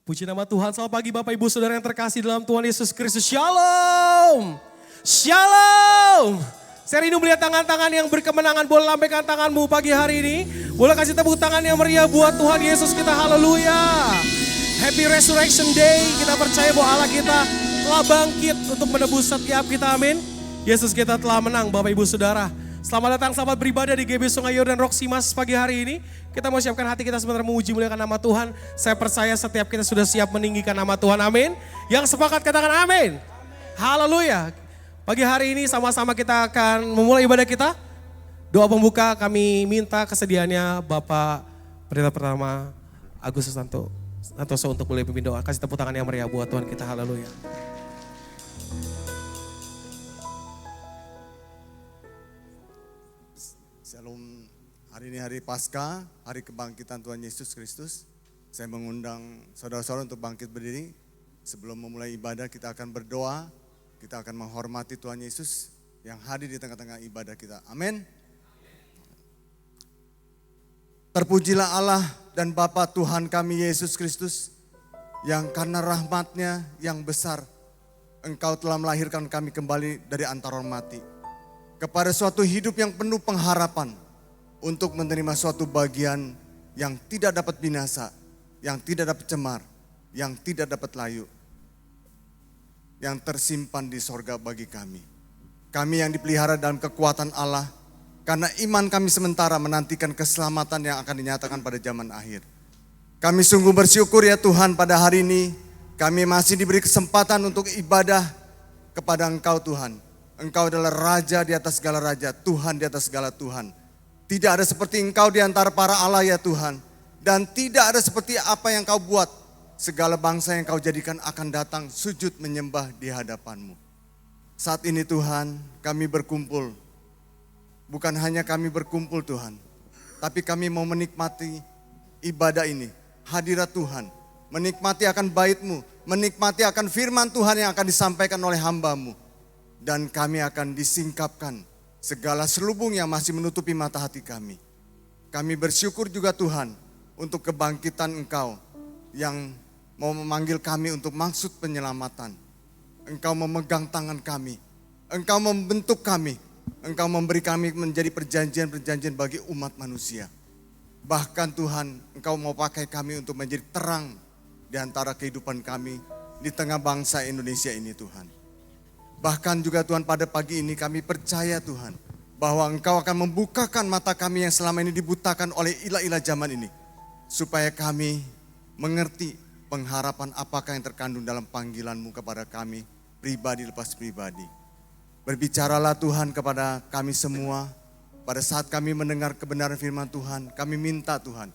Puji nama Tuhan, selamat pagi Bapak Ibu Saudara yang terkasih dalam Tuhan Yesus Kristus. Shalom, shalom. Saya rindu melihat tangan-tangan yang berkemenangan. Boleh lambaikan tanganmu pagi hari ini. Boleh kasih tepuk tangan yang meriah buat Tuhan Yesus kita. Haleluya. Happy Resurrection Day. Kita percaya bahwa Allah kita telah bangkit untuk menebus setiap kita. Amin. Yesus kita telah menang Bapak Ibu Saudara. Selamat datang, selamat beribadah di GB Sungai Yordan Roksimas pagi hari ini. Kita mau siapkan hati kita sebentar memuji muliakan nama Tuhan. Saya percaya setiap kita sudah siap meninggikan nama Tuhan, amin. Yang sepakat katakan amin. Haleluya. Pagi hari ini sama-sama kita akan memulai ibadah kita. Doa pembuka kami minta kesediaannya Bapak Pendeta Pertama Agus Santoso untuk boleh pimpin doa. Kasih tepuk tangan yang meriah buat Tuhan kita, haleluya. Shalom, hari ini hari Paskah, hari kebangkitan Tuhan Yesus Kristus. Saya mengundang saudara-saudara untuk bangkit berdiri. Sebelum memulai ibadah kita akan berdoa, kita akan menghormati Tuhan Yesus yang hadir di tengah-tengah ibadah kita. Amin. Terpujilah Allah dan Bapa Tuhan kami Yesus Kristus, yang karena rahmat-Nya yang besar, Engkau telah melahirkan kami kembali dari antara orang mati kepada suatu hidup yang penuh pengharapan untuk menerima suatu bagian yang tidak dapat binasa, yang tidak dapat cemar, yang tidak dapat layu, yang tersimpan di sorga bagi kami. Kami yang dipelihara dalam kekuatan Allah, karena iman kami sementara menantikan keselamatan yang akan dinyatakan pada zaman akhir. Kami sungguh bersyukur ya Tuhan, pada hari ini kami masih diberi kesempatan untuk ibadah kepada Engkau Tuhan. Engkau adalah Raja di atas segala Raja, Tuhan di atas segala Tuhan. Tidak ada seperti Engkau di antara para Allah ya Tuhan. Dan tidak ada seperti apa yang Kau buat. Segala bangsa yang Kau jadikan akan datang sujud menyembah di hadapan-Mu. Saat ini Tuhan, kami berkumpul. Bukan hanya kami berkumpul Tuhan, tapi kami mau menikmati ibadah ini, hadirat Tuhan. Menikmati akan bait-Mu, menikmati akan firman Tuhan yang akan disampaikan oleh hamba-Mu. Dan kami akan disingkapkan segala selubung yang masih menutupi mata hati kami. Kami bersyukur juga Tuhan untuk kebangkitan Engkau yang mau memanggil kami untuk maksud penyelamatan. Engkau memegang tangan kami, Engkau membentuk kami, Engkau memberi kami menjadi perjanjian-perjanjian bagi umat manusia. Bahkan Tuhan, Engkau mau pakai kami untuk menjadi terang di antara kehidupan kami di tengah bangsa Indonesia ini Tuhan. Bahkan juga Tuhan pada pagi ini kami percaya Tuhan bahwa Engkau akan membukakan mata kami yang selama ini dibutakan oleh ilah-ilah zaman ini. Supaya kami mengerti pengharapan apakah yang terkandung dalam panggilan-Mu kepada kami pribadi lepas pribadi. Berbicaralah Tuhan kepada kami semua pada saat kami mendengar kebenaran firman Tuhan. Kami minta Tuhan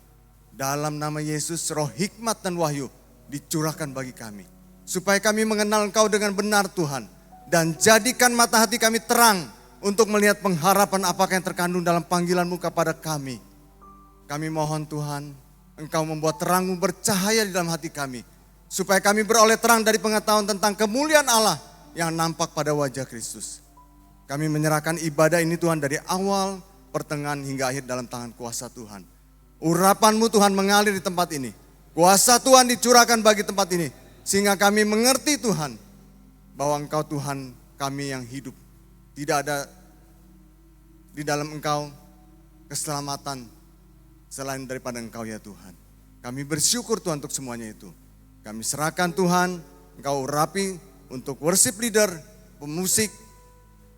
dalam nama Yesus roh hikmat dan wahyu dicurahkan bagi kami. Supaya kami mengenal Engkau dengan benar Tuhan. Dan jadikan mata hati kami terang untuk melihat pengharapan apakah yang terkandung dalam panggilan-Mu kepada kami. Kami mohon Tuhan, Engkau membuat terang-Mu bercahaya di dalam hati kami. Supaya kami beroleh terang dari pengetahuan tentang kemuliaan Allah yang nampak pada wajah Kristus. Kami menyerahkan ibadah ini Tuhan dari awal, pertengahan hingga akhir dalam tangan kuasa Tuhan. Urapan-Mu Tuhan mengalir di tempat ini. Kuasa Tuhan dicurahkan bagi tempat ini. Sehingga kami mengerti Tuhan, bahwa Engkau Tuhan kami yang hidup. Tidak ada di dalam Engkau keselamatan selain daripada Engkau ya Tuhan. Kami bersyukur Tuhan untuk semuanya itu. Kami serahkan Tuhan, Engkau urapi untuk worship leader, pemusik,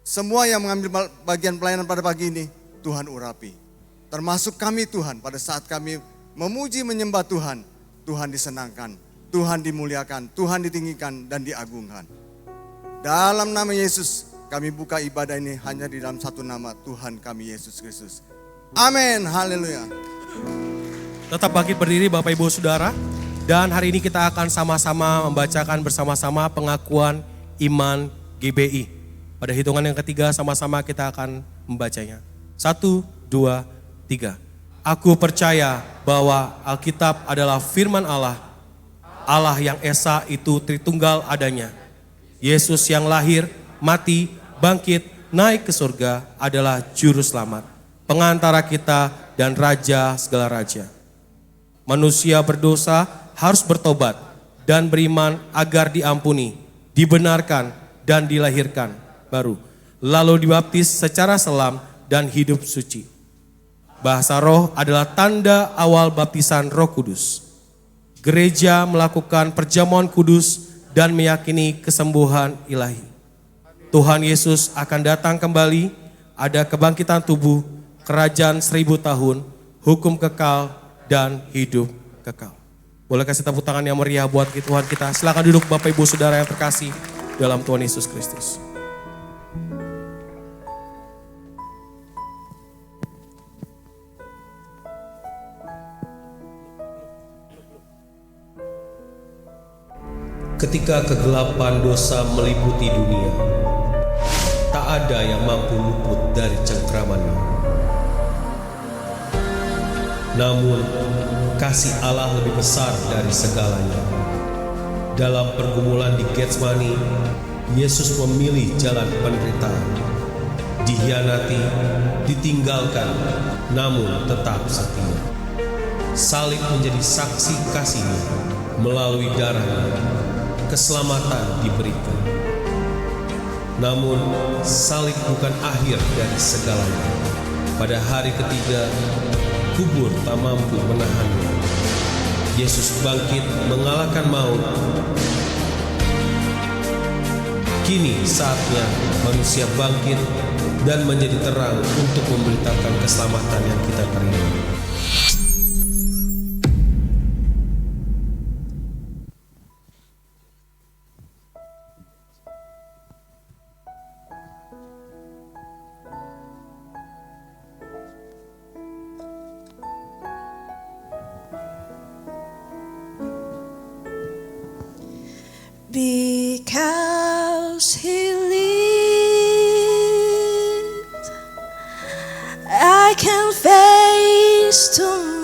semua yang mengambil bagian pelayanan pada pagi ini, Tuhan urapi. Termasuk kami Tuhan, pada saat kami memuji menyembah Tuhan, Tuhan disenangkan, Tuhan dimuliakan, Tuhan ditinggikan dan diagungkan. Dalam nama Yesus kami buka ibadah ini hanya di dalam satu nama, Tuhan kami Yesus Kristus. Amin, haleluya. Tetap bangkit berdiri Bapak Ibu Saudara. Dan hari ini kita akan sama-sama membacakan bersama-sama pengakuan iman GBI. Pada hitungan yang ketiga sama-sama kita akan membacanya. 1, 2, 3. Aku percaya bahwa Alkitab adalah firman Allah. Allah yang Esa itu Tritunggal adanya. Yesus yang lahir, mati, bangkit, naik ke surga adalah juru selamat, pengantara kita dan raja segala raja. Manusia berdosa harus bertobat dan beriman agar diampuni, dibenarkan, dan dilahirkan baru. Lalu dibaptis secara selam dan hidup suci. Bahasa roh adalah tanda awal baptisan Roh Kudus. Gereja melakukan perjamuan kudus dan meyakini kesembuhan ilahi. Tuhan Yesus akan datang kembali, ada kebangkitan tubuh, kerajaan 1000 tahun, hukum kekal, dan hidup kekal. Boleh kasih tepuk tangan yang meriah buat Tuhan kita. Silakan duduk Bapak Ibu Saudara yang terkasih dalam Tuhan Yesus Kristus. Ketika kegelapan dosa meliputi dunia, tak ada yang mampu luput dari cengkramannya. Namun, kasih Allah lebih besar dari segalanya. Dalam pergumulan di Getsemani, Yesus memilih jalan penderitaan. Dihianati, ditinggalkan, namun tetap setia. Salib menjadi saksi kasih-Nya melalui darah-Nya. Keselamatan diberikan. Namun salib bukan akhir dari segalanya. Pada hari ketiga, kubur tak mampu menahannya. Yesus bangkit mengalahkan maut. Kini saatnya manusia bangkit dan menjadi terang untuk memberitakan keselamatan yang kita terima. Because He lives, I can face tomorrow.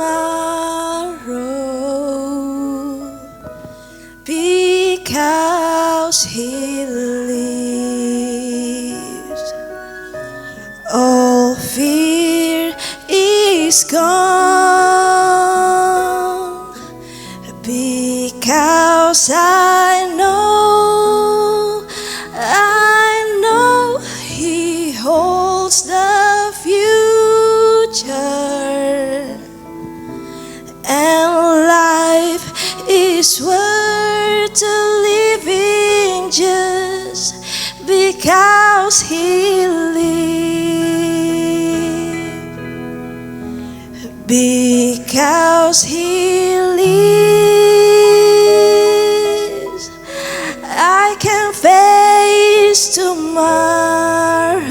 Because He lives, all fear is gone. Because I know He holds the future, and life is worth living just because He lives. Because He lives, I can face tomorrow.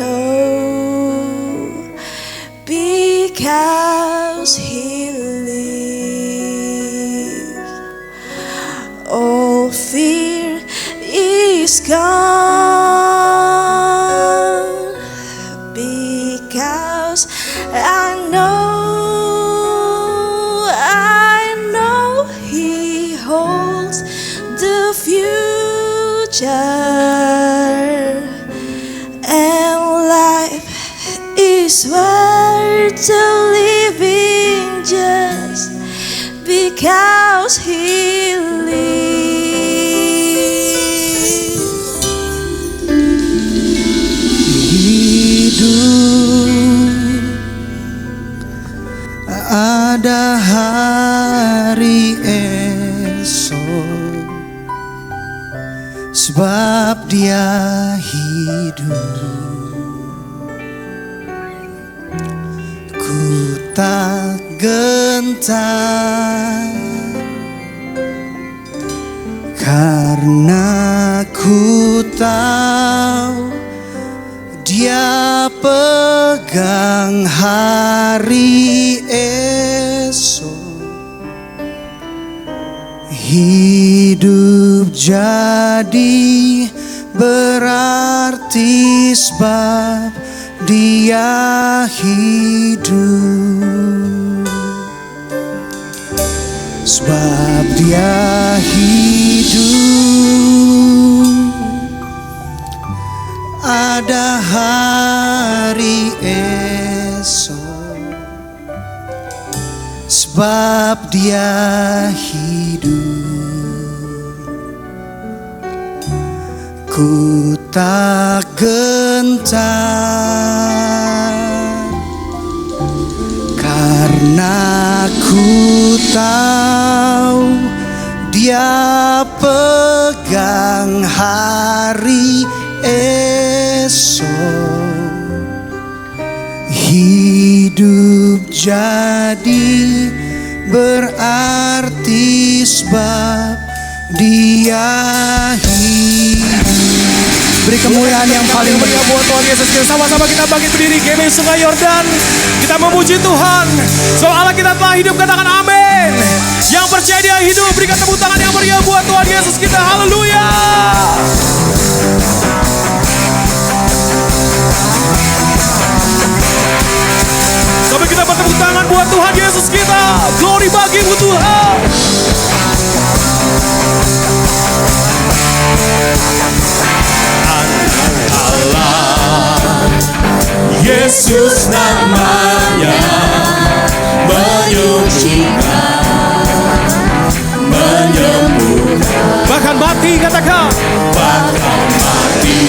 Because He lives, all fear is gone. Because I know He holds the future, and life is worth living just because He lives. Hidup ada hari esok, sebab Dia hidup. Ku tak gentar karena ku tahu Dia pegang hari esok. Hidup jadi berarti sebab Dia hidup. Sebab Dia hidup, ada hari esok. Sebab Dia hidup, Ku tak gentar karena ku tahu Dia pegang hari esok. Hidup jadi berarti sebab Dia hidup. Beri kemuliaan yang paling meriah buat Tuhan Yesus. Kita sama-sama kita bangkit berdiri GBI Sungai Yordan. Kita memuji Tuhan. Soal Allah kita telah hidup, katakan amin. Yang percaya Dia hidup, berikan tepuk tangan yang meriah buat Tuhan Yesus kita. Haleluya. Sampai kita bertepuk tangan buat Tuhan Yesus kita. Glory bagimu Tuhan. Allah, Yesus namanya, menyucikan, menyembuhkan, Bahkan mati katakan. bahkan mati,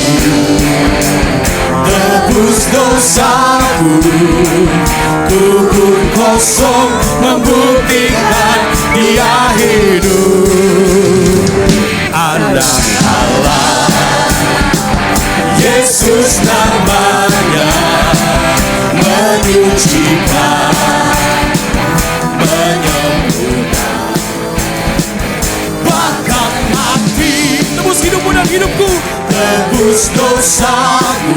tebus dosaku, kubur kosong membuktikan Dia hidup. Anak Allah, Yesus namanya, menyucikan, menyembuhkan, bahkan mati, Tebus hidupmu dan hidupku. tebus dosaku,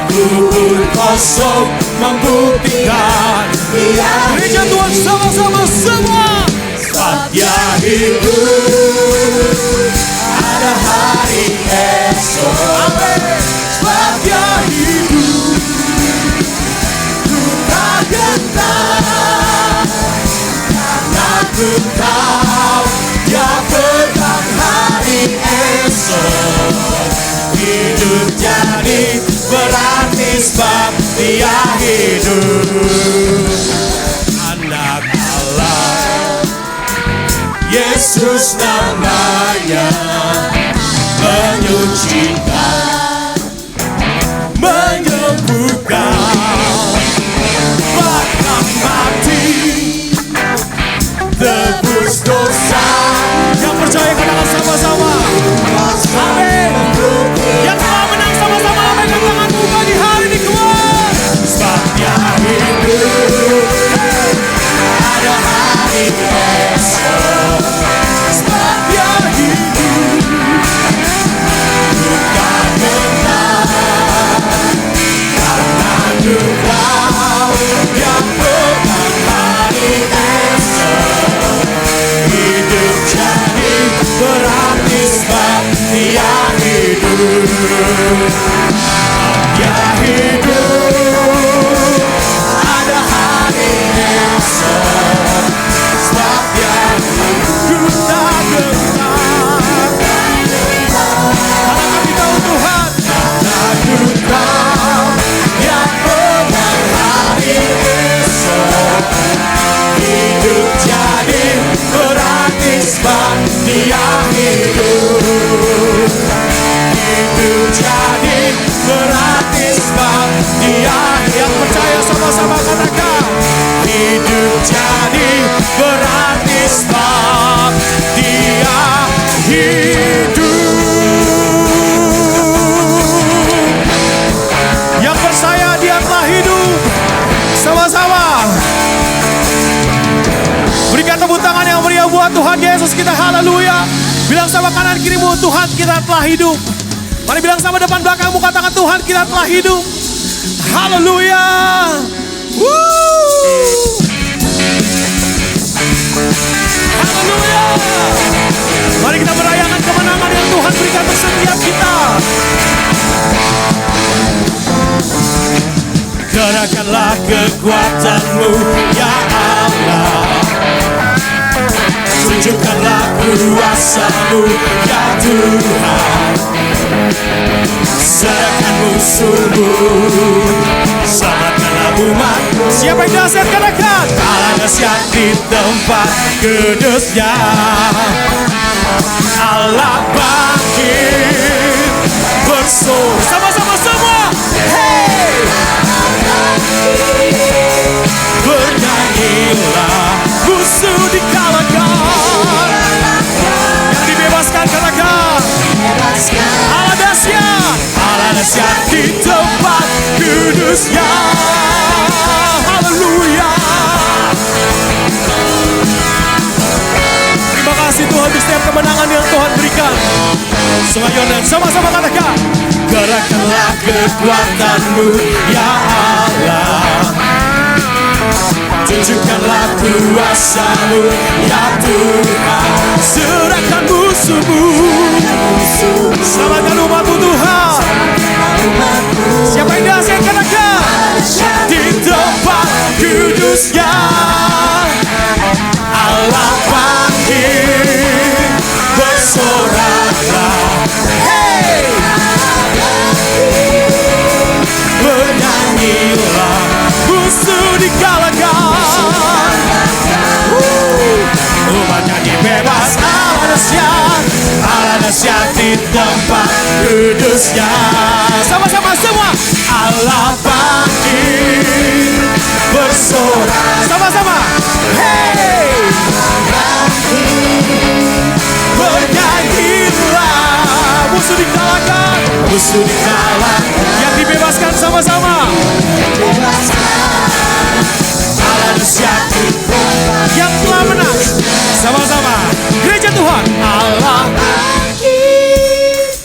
kubur kosong membuktikan Dia Gereja Tuhan sama-sama semua. sebab Dia hidup. Ada hari esok, sebab Dia hidup. Ku tak gentar karena ku tahu Dia pegang hari esok. Hidup jadi berarti sebab Dia hidup. Anak Allah, Yesus namanya, menyucikan, menyembuhkan, bahkan mati, tebus dosa. Yang percaya katakan sama-sama. Amin. Yang telah menang sama-sama lambaikan tanganmu pagi hari ini keluar. Sebab Dia hidup. Ada hari esok, sebab Dia hidup. Bukan benar karena ku tahu Dia pegang hari esok. Hidup jadi berarti sebab Dia hidup. Dia hidup. Ada hari esok, sebab Dia hidup. Tak gentar karena kami tahu Tuhan, karena ku tahu Dia pegang hari esok. Hidup jadi berarti sebab Dia hidup. Hidup jadi berarti sebab Dia. Yang percaya sama-sama katakan. Hidup jadi berarti sebab Dia hidup. Yang percaya Dia telah hidup. Sama-sama. Berikan tepuk tangan yang meriah buat Tuhan Yesus kita. Haleluya. Bilang sama kanan kirimu, Tuhan kita telah hidup. Mari bilang sama depan belakangmu, katakan Tuhan kita telah hidup. Haleluya. Haleluya. Mari kita merayakan kemenangan yang Tuhan berikan untuk setiap kita. Gerakkanlah kekuatan-Mu ya Allah. Tunjukkanlah kuasa-Mu ya Tuhan. Serahkan musuh-Mu, selamatkanlah umat-Mu. Siapa yang dahsyat katakan. Allah dahsyat di tempat kudus-Nya. Allah bangkit bersorak. Sama-sama semua. Hey, bernyanyilah, musuh dikalahkan, yang dibebaskan katakan. Allah dahsyat di tempat kudusnya. Haleluya. Terima kasih Tuhan untuk setiap kemenangan yang Tuhan berikan. Semuanya dan sama-sama katakan. Gerakkanlah kekuatan-Mu ya Allah. Tunjukkanlah kuasa-Mu ya Tuhan. Serahkan musuh-Mu. Selamatkan umat-Mu Tuhan. Siapa yang dahsyat katakan. Di tempat kudusnya Allah bangkit bersoraklah. Hey, bernyanyilah, musuh dikalahkan. Umatnya dibebas. Allah dahsyat di tempat kudusnya. Sama-sama semua. Allah bangkit bersorak. Sama-sama. Hey, bernyanyilah, musuh dikalahkan. Musuh dikalahkan, yang dibebaskan sama-sama. Allah dahsyat yang telah menang. Sama-sama. Gereja Tuhan. Allah bangkit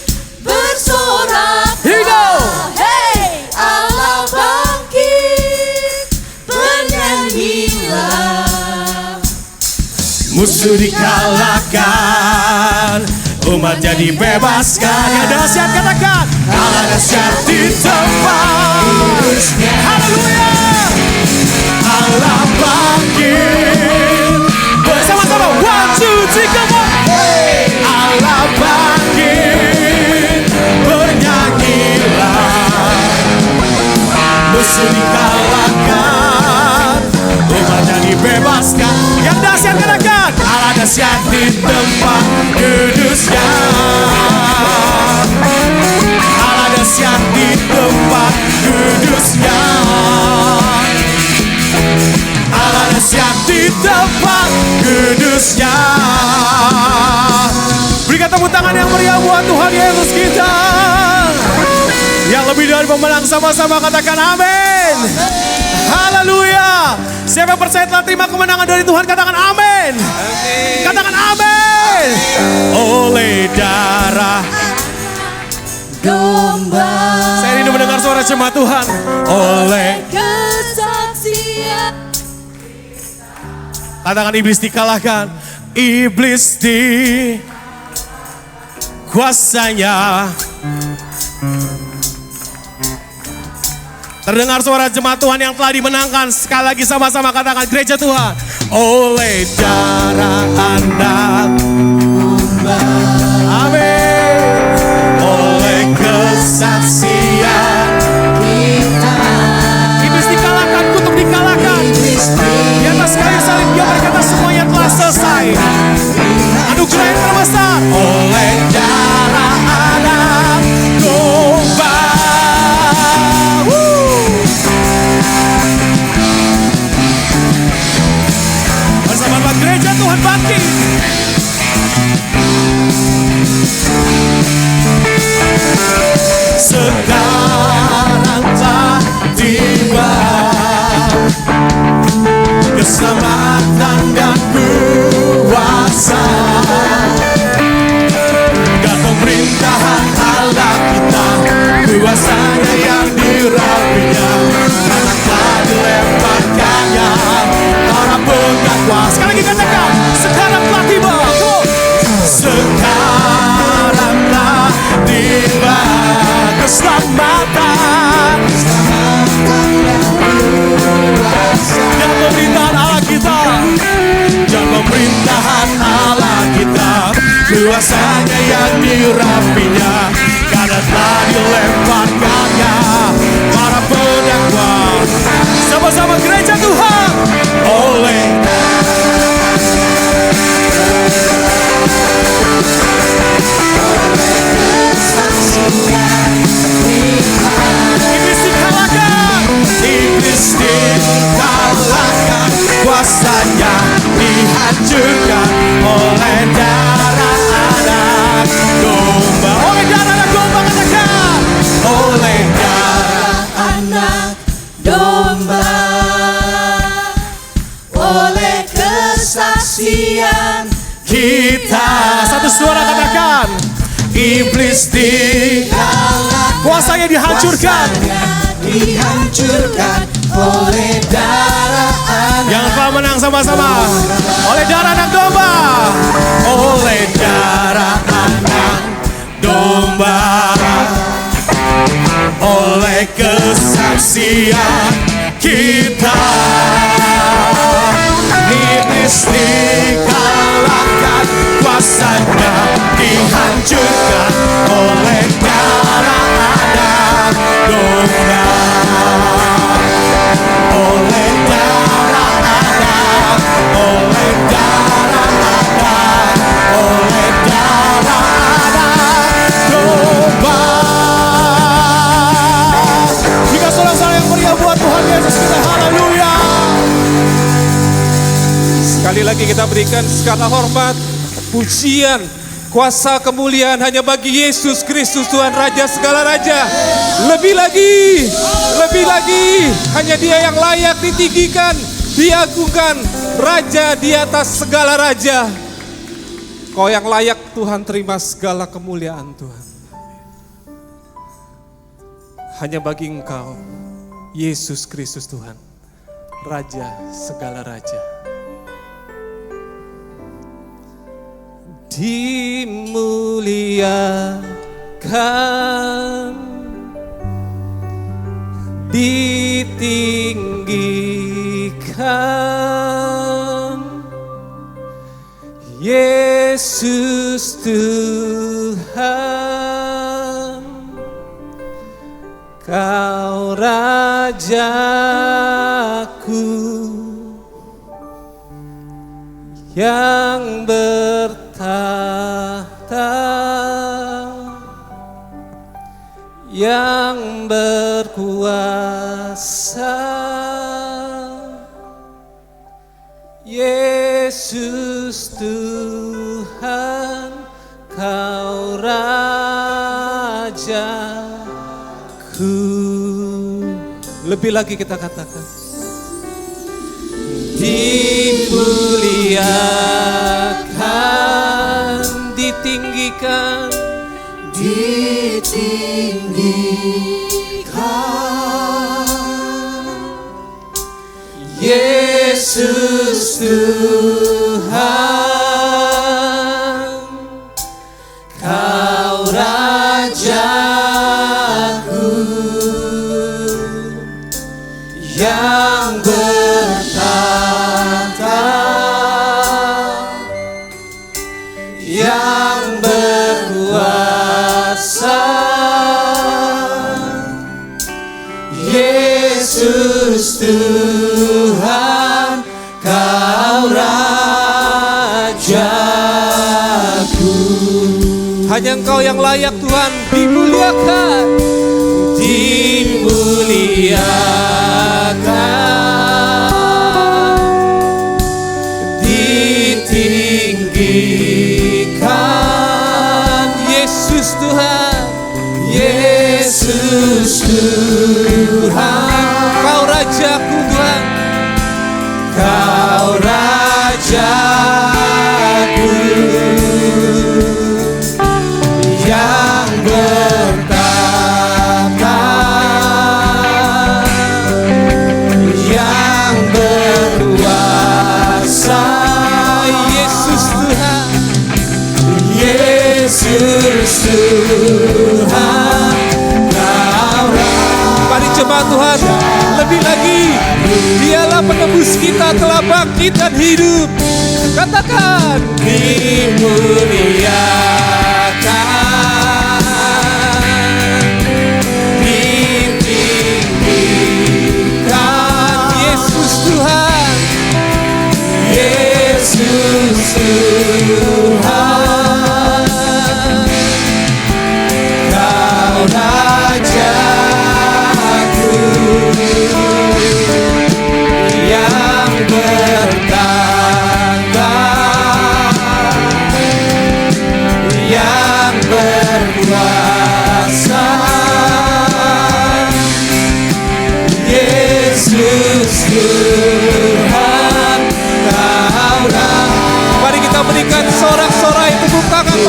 bersorak. Here we go. Hey, Allah bangkit bernyanyilah. Musuh dikalahkan, umatnya dibebaskan. Yang dahsyat katakan. Allah dahsyat di tempat. Haleluya. Allah bangkit. Bersama-sama. 1, 2, 3, come on. Allah bangkit. Bernyanyilah. Musuh dikalahkan, umatnya dibebaskan. Yang dahsyat katakan. Allah dahsyat di tempat kudusnya. Allah dahsyat di tempat kudusnya. Allah dahsyat di tempat kudusnya. Berikan tepuk tangan yang meriah buat Tuhan Yesus kita. Yang lebih dari pemenang, sama-sama katakan amin. Haleluya. Siapa yang percaya telah terima kemenangan dari Tuhan, katakan amin. Katakan amin. Oleh darah Domba saya rindu mendengar suara jemaat Tuhan. Oleh kesaksian. katakan iblis dikalahkan. Iblis di kuasanya. Terdengar suara jemaat Tuhan yang telah dimenangkan. Sekali lagi sama-sama katakan gereja Tuhan. Oleh darah anak domba. Amin. Oleh kesaksian kita. Iblis dikalahkan, kutuk dikalahkan. Di atas kayu salib dia berkata semuanya telah selesai. Anugerah yang terbesar. Oleh darah anak domba. Bersama gereja Tuhan bangkit. Sekarang telah tiba keselamatan dan kuasa dan pemerintahan Allah kita, kuasanya yang dirapinya, karena telah dilemparkannya para pendakwa. Sekali lagi katakan, sekarang telah tiba. Sekarang telah tiba keselamatan dan pemerintahan Allah kita, dan pemerintahan Allah kita, kuasanya yang dirapinya, karena telah dilemparkannya para pendakwa. Sama-sama gereja Tuhan. Oleh dihancurkan oleh darah anak domba. Oleh darah anak domba, katakan. Oleh darah anak domba, oleh kesaksian kita. Satu suara katakan. Iblis dikalahkan, kuasanya dihancurkan. dihancurkan oleh darah anak. Yang telah menang sama-sama. Oleh darah anak domba. Oleh darah anak domba. Oleh kesaksian kita. Iblis dikalahkan, kuasanya dihancurkan oleh darah anak domba. Oleh darah anak, oleh darah anak, oleh darah anak domba. Jika saudara-saudara yang meriah buat Tuhan Yesus kita, haleluya. Sekali lagi kita berikan segala hormat, pujian, kuasa, kemuliaan hanya bagi Yesus Kristus, Tuhan Raja segala Raja. Lebih lagi, hanya Dia yang layak ditinggikan, diagungkan, Raja di atas segala Raja. Kau yang layak Tuhan, terima segala kemuliaan Tuhan. Hanya bagi Engkau, Yesus Kristus Tuhan, Raja segala Raja. Dimuliakan, ditinggikan, Yesus Tuhan, Kau Rajaku yang bertahta, yang berkuasa, Yesus Tuhan, Kau Rajaku. Lebih lagi kita katakan, dimuliakan, ditinggikan, Yesus Tuhan, Kau Rajaku yang bertahta, yang berkuasa, Yesus Tuhan, Kau Rajaku. Hanya Engkau yang layak Tuhan, dimuliakan, dimuliakan, ditinggikan, Yesus Tuhan, Yesus Tuhan, Kau Rajaku Tuhan, Kau Rajaku yang bertahta, yang berkuasa, Yesus Tuhan, Yesus Tuhan, Kau Rajaku. Mari jemaat Tuhan, lebih lagi, Dialah penebus kita, telah bangkit dan hidup. Katakan, dimuliakan, ditinggikan, Yesus Tuhan, Yesus Tuhan, Kau Rajaku yang bertahta,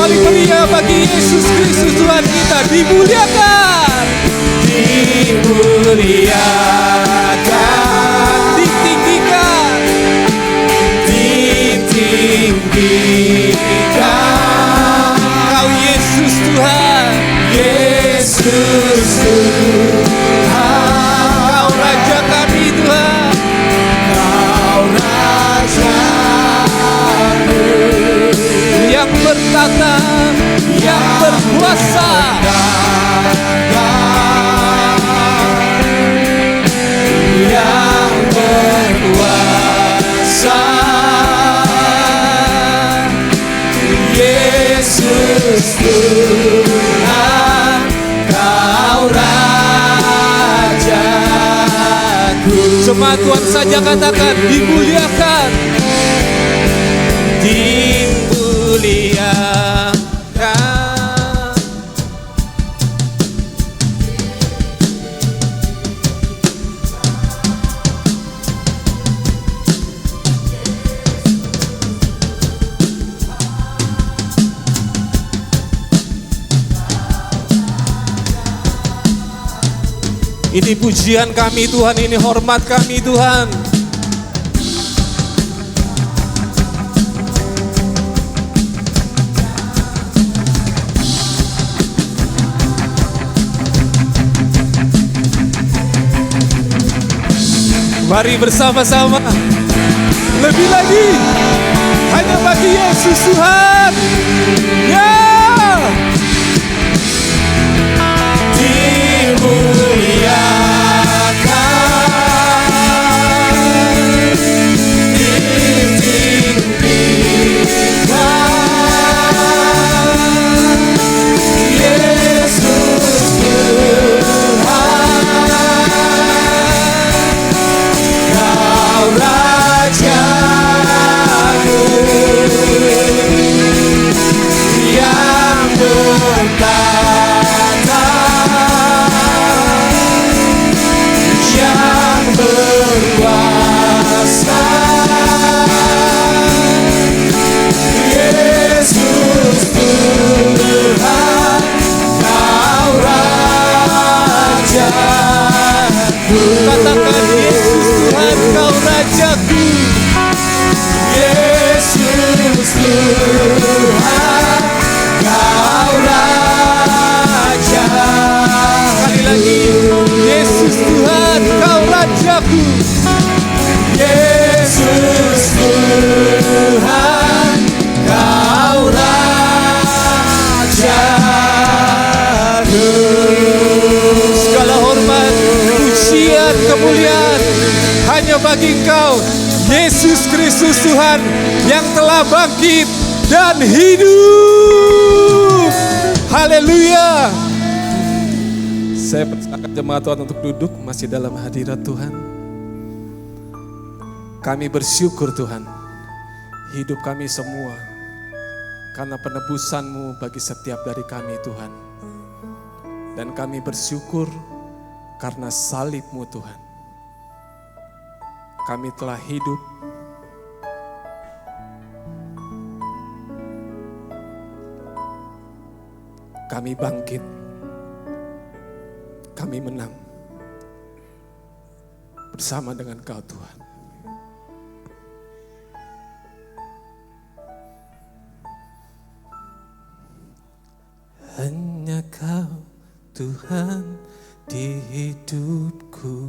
paling meriah bagi Yesus Kristus Tuhan kita. Dimuliakan, dimuliakan, ditinggikan, ditinggikan. Kau Yesus Tuhan, Yesus Tuhan, Kau Raja kami Tuhan. Kau Raja Yang bertata, yang berkuasa, yang berkuasa. Yesus Tuhan, Kau Rajaku. Jemaat Tuhan saja katakan dimuliakan, Dimuliakan. Ini pujian kami Tuhan, ini hormat kami Tuhan. Mari bersama-sama, lebih lagi, hanya bagi Yesus Tuhan. Ya, katakan Yesus Tuhan, Kau Rajaku. Yesus Tuhan, Kau Raja. Sekali lagi, Yesus Tuhan, Kau Rajaku. Yesus Tuhan, Kau Rajaku. Segala hormat, pujian, kemuliaan hanya bagi Engkau, Yesus Kristus Tuhan yang telah bangkit dan hidup. Haleluya. Saya persilakan jemaat Tuhan untuk duduk masih dalam hadirat Tuhan. Kami bersyukur Tuhan, hidup kami semua karena penebusan-Mu bagi setiap dari kami Tuhan. Dan kami bersyukur karena salib-Mu Tuhan. Kami telah hidup. Kami bangkit. Kami menang. Bersama dengan Kau Tuhan. Hanya Kau Tuhan di hidupku.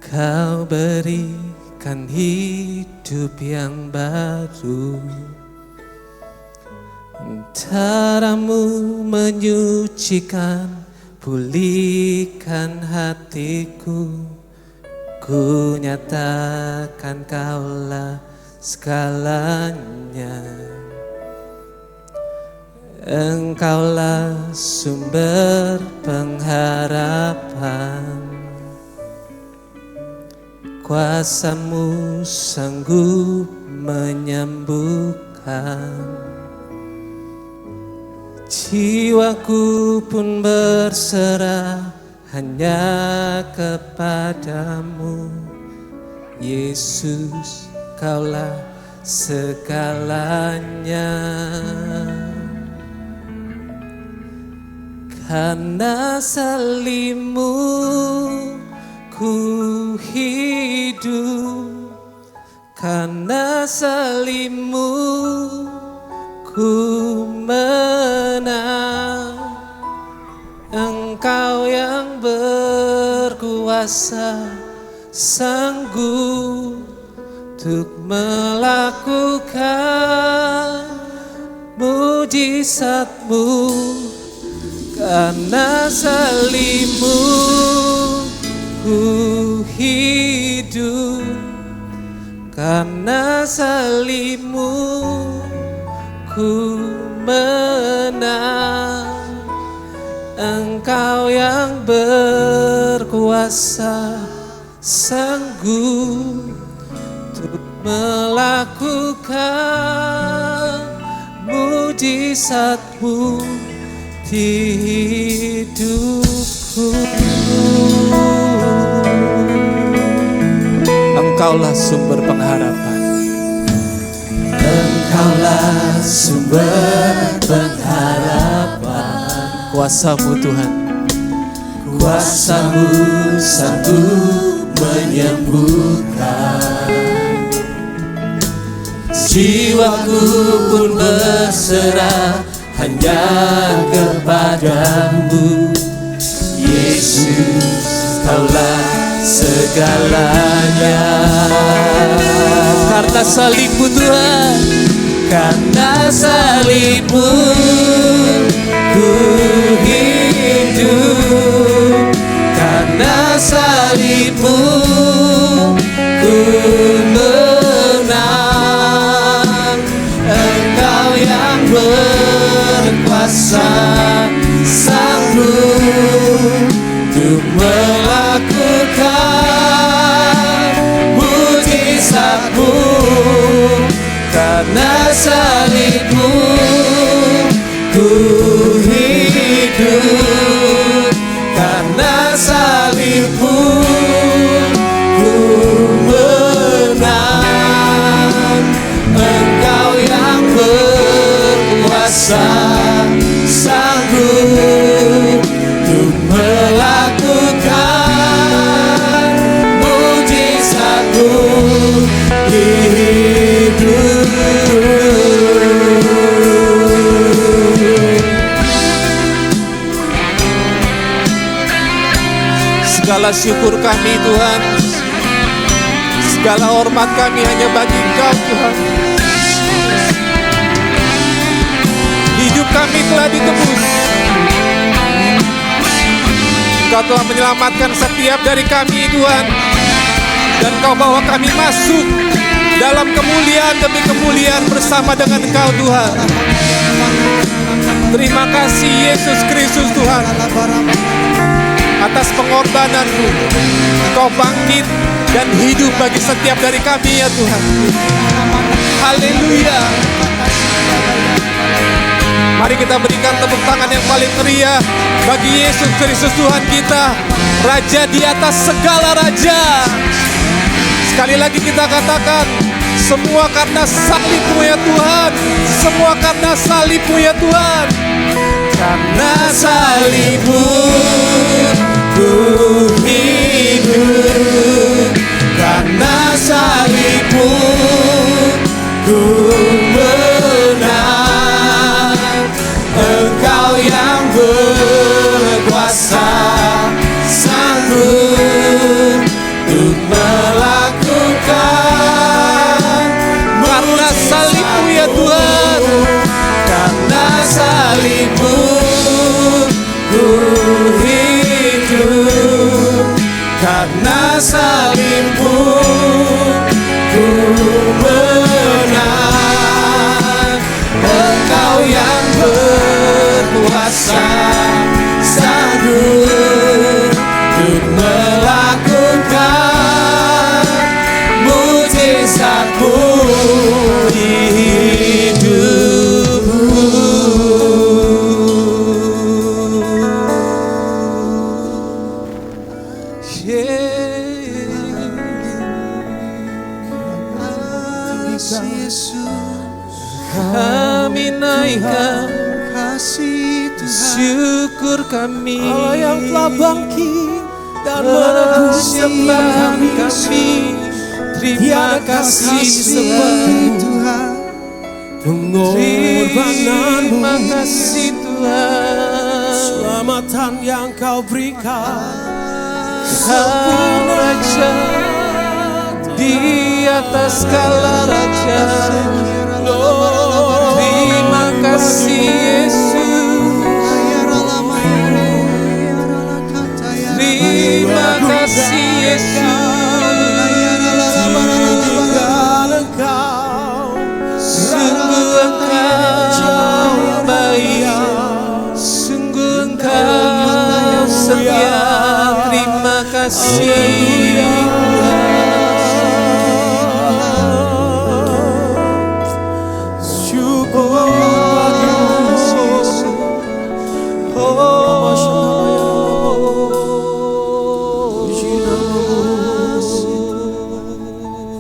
Kau berikan hidup yang baru. Caramu menyucikan, pulihkan hatiku. Ku nyatakan Kaulah segalanya. Engkaulah sumber pengharapan. Kuasa-Mu sanggup menyembuhkan. Jiwaku pun berserah hanya kepadamu. Yesus, Kaulah segalanya. Karena salibmu ku hidup, karena salibmu ku menang. Engkau yang berkuasa, sanggup untuk melakukan mujizat-Mu. Karena salibmu ku hidup, karena salibmu ku menang. Engkau yang berkuasa, sanggup untuk melakukan mujizat-Mu di hidupku. Engkaulah sumber pengharapan, Engkaulah sumber pengharapan. Kuasa-Mu Tuhan, kuasa-Mu sanggup menyembuhkan. Jiwaku pun berserah hanya kepadamu, Yesus, Kaulah segalanya. Karena salibmu Tuhan, karena salibmu ku hidup, karena salibmu ku menang. Engkau yang berkuasa, sanggup untuk melakukan mujizat-Mu. Karena salibmu ku hidup, karena salibmu ku menang. Engkau yang berkuasa, sanggup untuk melakukan mujizat-Mu di hidup. Segala syukur kami Tuhan, segala hormat kami hanya bagi Engkau Tuhan. Hidup kami telah ditebus, Engkau telah menyelamatkan setiap dari kami Tuhan, dan Engkau bawa kami masuk dalam kemuliaan demi kemuliaan bersama dengan Engkau Tuhan. Terima kasih Yesus Kristus Tuhan, atas pengorbanan-Mu. Engkau bangkit dan hidup bagi setiap dari kami ya Tuhan. Haleluya. Mari kita berikan tepuk tangan yang paling meriah bagi Yesus Kristus Tuhan kita, Raja di atas segala raja. Sekali lagi kita katakan, semua karena salib-Mu ya Tuhan, semua karena salib-Mu ya Tuhan. Karena salib-Mu ku hidup, karena salib-Mu ku menang. Engkau yang berkuasa, sanggup untuk melakukan. Karena salib-Mu ya Tuhan, karena salib-Mu ku hidup, karena salib-Mu ku menang. Engkau yang berkuasa, sanggup untuk melakukan mujizat-Mu di hidupku. Kami naikkan kasih Tuhan. syukur kami. Allah yang telah bangkit dan menebus Penyembahan kami. Terima kasih Kasih Tuhan. pengorbananmu, Terima kasih Tuhan. selamatan yang kau berikan. Kau Raja di atas segala raja. Terima kasih Yesus. Terima kasih Yesus. Tinggal Engkau, Sungguh Engkau baik, sungguh Engkau setia. Terima kasih. syukur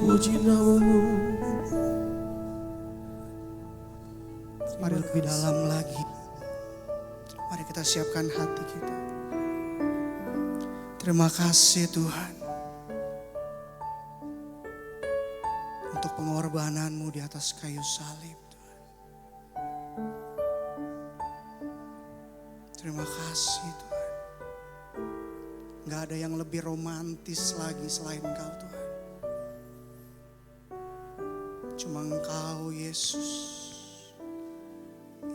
puji namamu. Mari lebih dalam lagi. Mari kita siapkan hati kita. Terima kasih Tuhan untuk pengorbananmu di atas kayu salib Tuhan. Terima kasih Tuhan. Gak ada yang lebih romantis lagi selain Engkau Tuhan. Cuma Engkau Yesus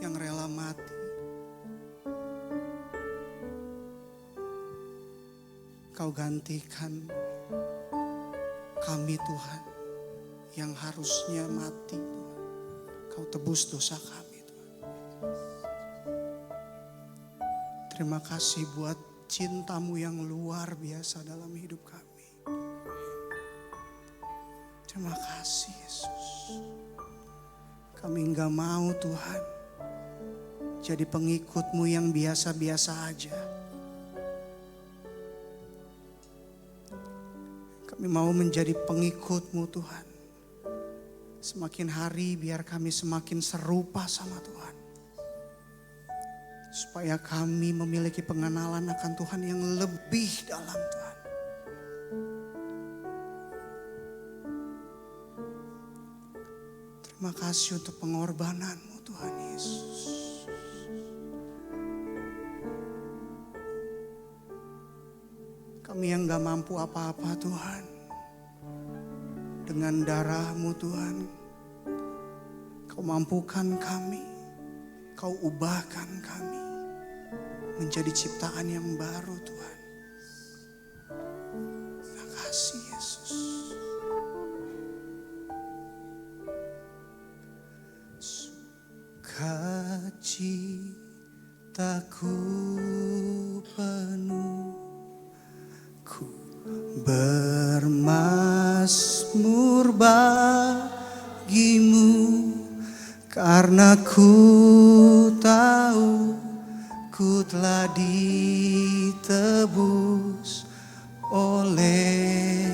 yang rela mati. Kau gantikan kami Tuhan yang harusnya mati Tuhan. Kau tebus dosa kami Tuhan. Terima kasih buat cintamu yang luar biasa dalam hidup kami. Terima kasih Yesus. Kami enggak mau Tuhan jadi pengikutmu yang biasa-biasa aja. Kami mau menjadi pengikutmu Tuhan. Semakin hari biar kami semakin serupa sama Tuhan. Supaya kami memiliki pengenalan akan Tuhan yang lebih dalam Tuhan. Terima kasih untuk pengorbananmu Tuhan Yesus. Kami yang gak mampu apa-apa Tuhan. Dengan darah-Mu Tuhan. Kau mampukan kami. Kau ubahkan kami. Menjadi ciptaan yang baru Tuhan. Terima kasih Yesus. Sukacitaku penuh. Bermazmur bagimu karena ku tahu ku telah ditebus oleh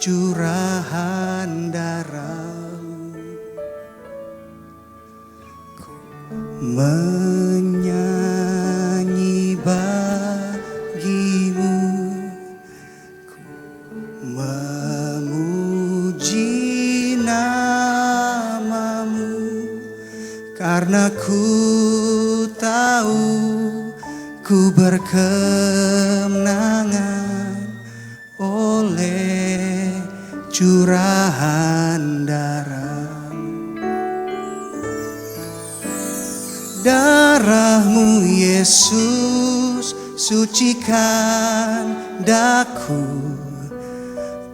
curahan darah-Mu. Ku menyanyi bagimu, memuji namamu karena ku tahu ku berkemenangan oleh curahan darah-Mu Yesus, sucikan daku.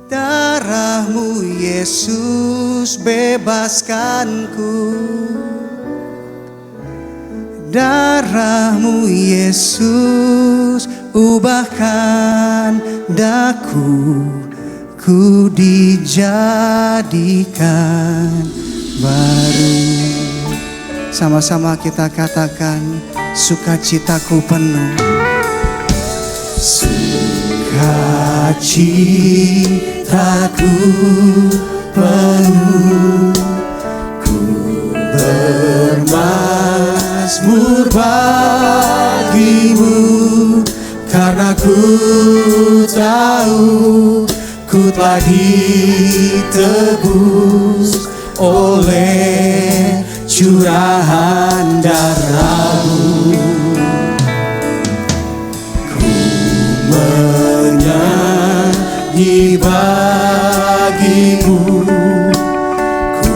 Darah-Mu Yesus, bebaskanku. Darah-Mu Yesus, ubahkan daku. Ku dijadikan baru. Sama-sama kita katakan, sukacitaku penuh. Sukacitaku penuh bagimu, karena ku tahu ku telah ditebus oleh curahan darah-Mu. Ku menyanyi bagimu, ku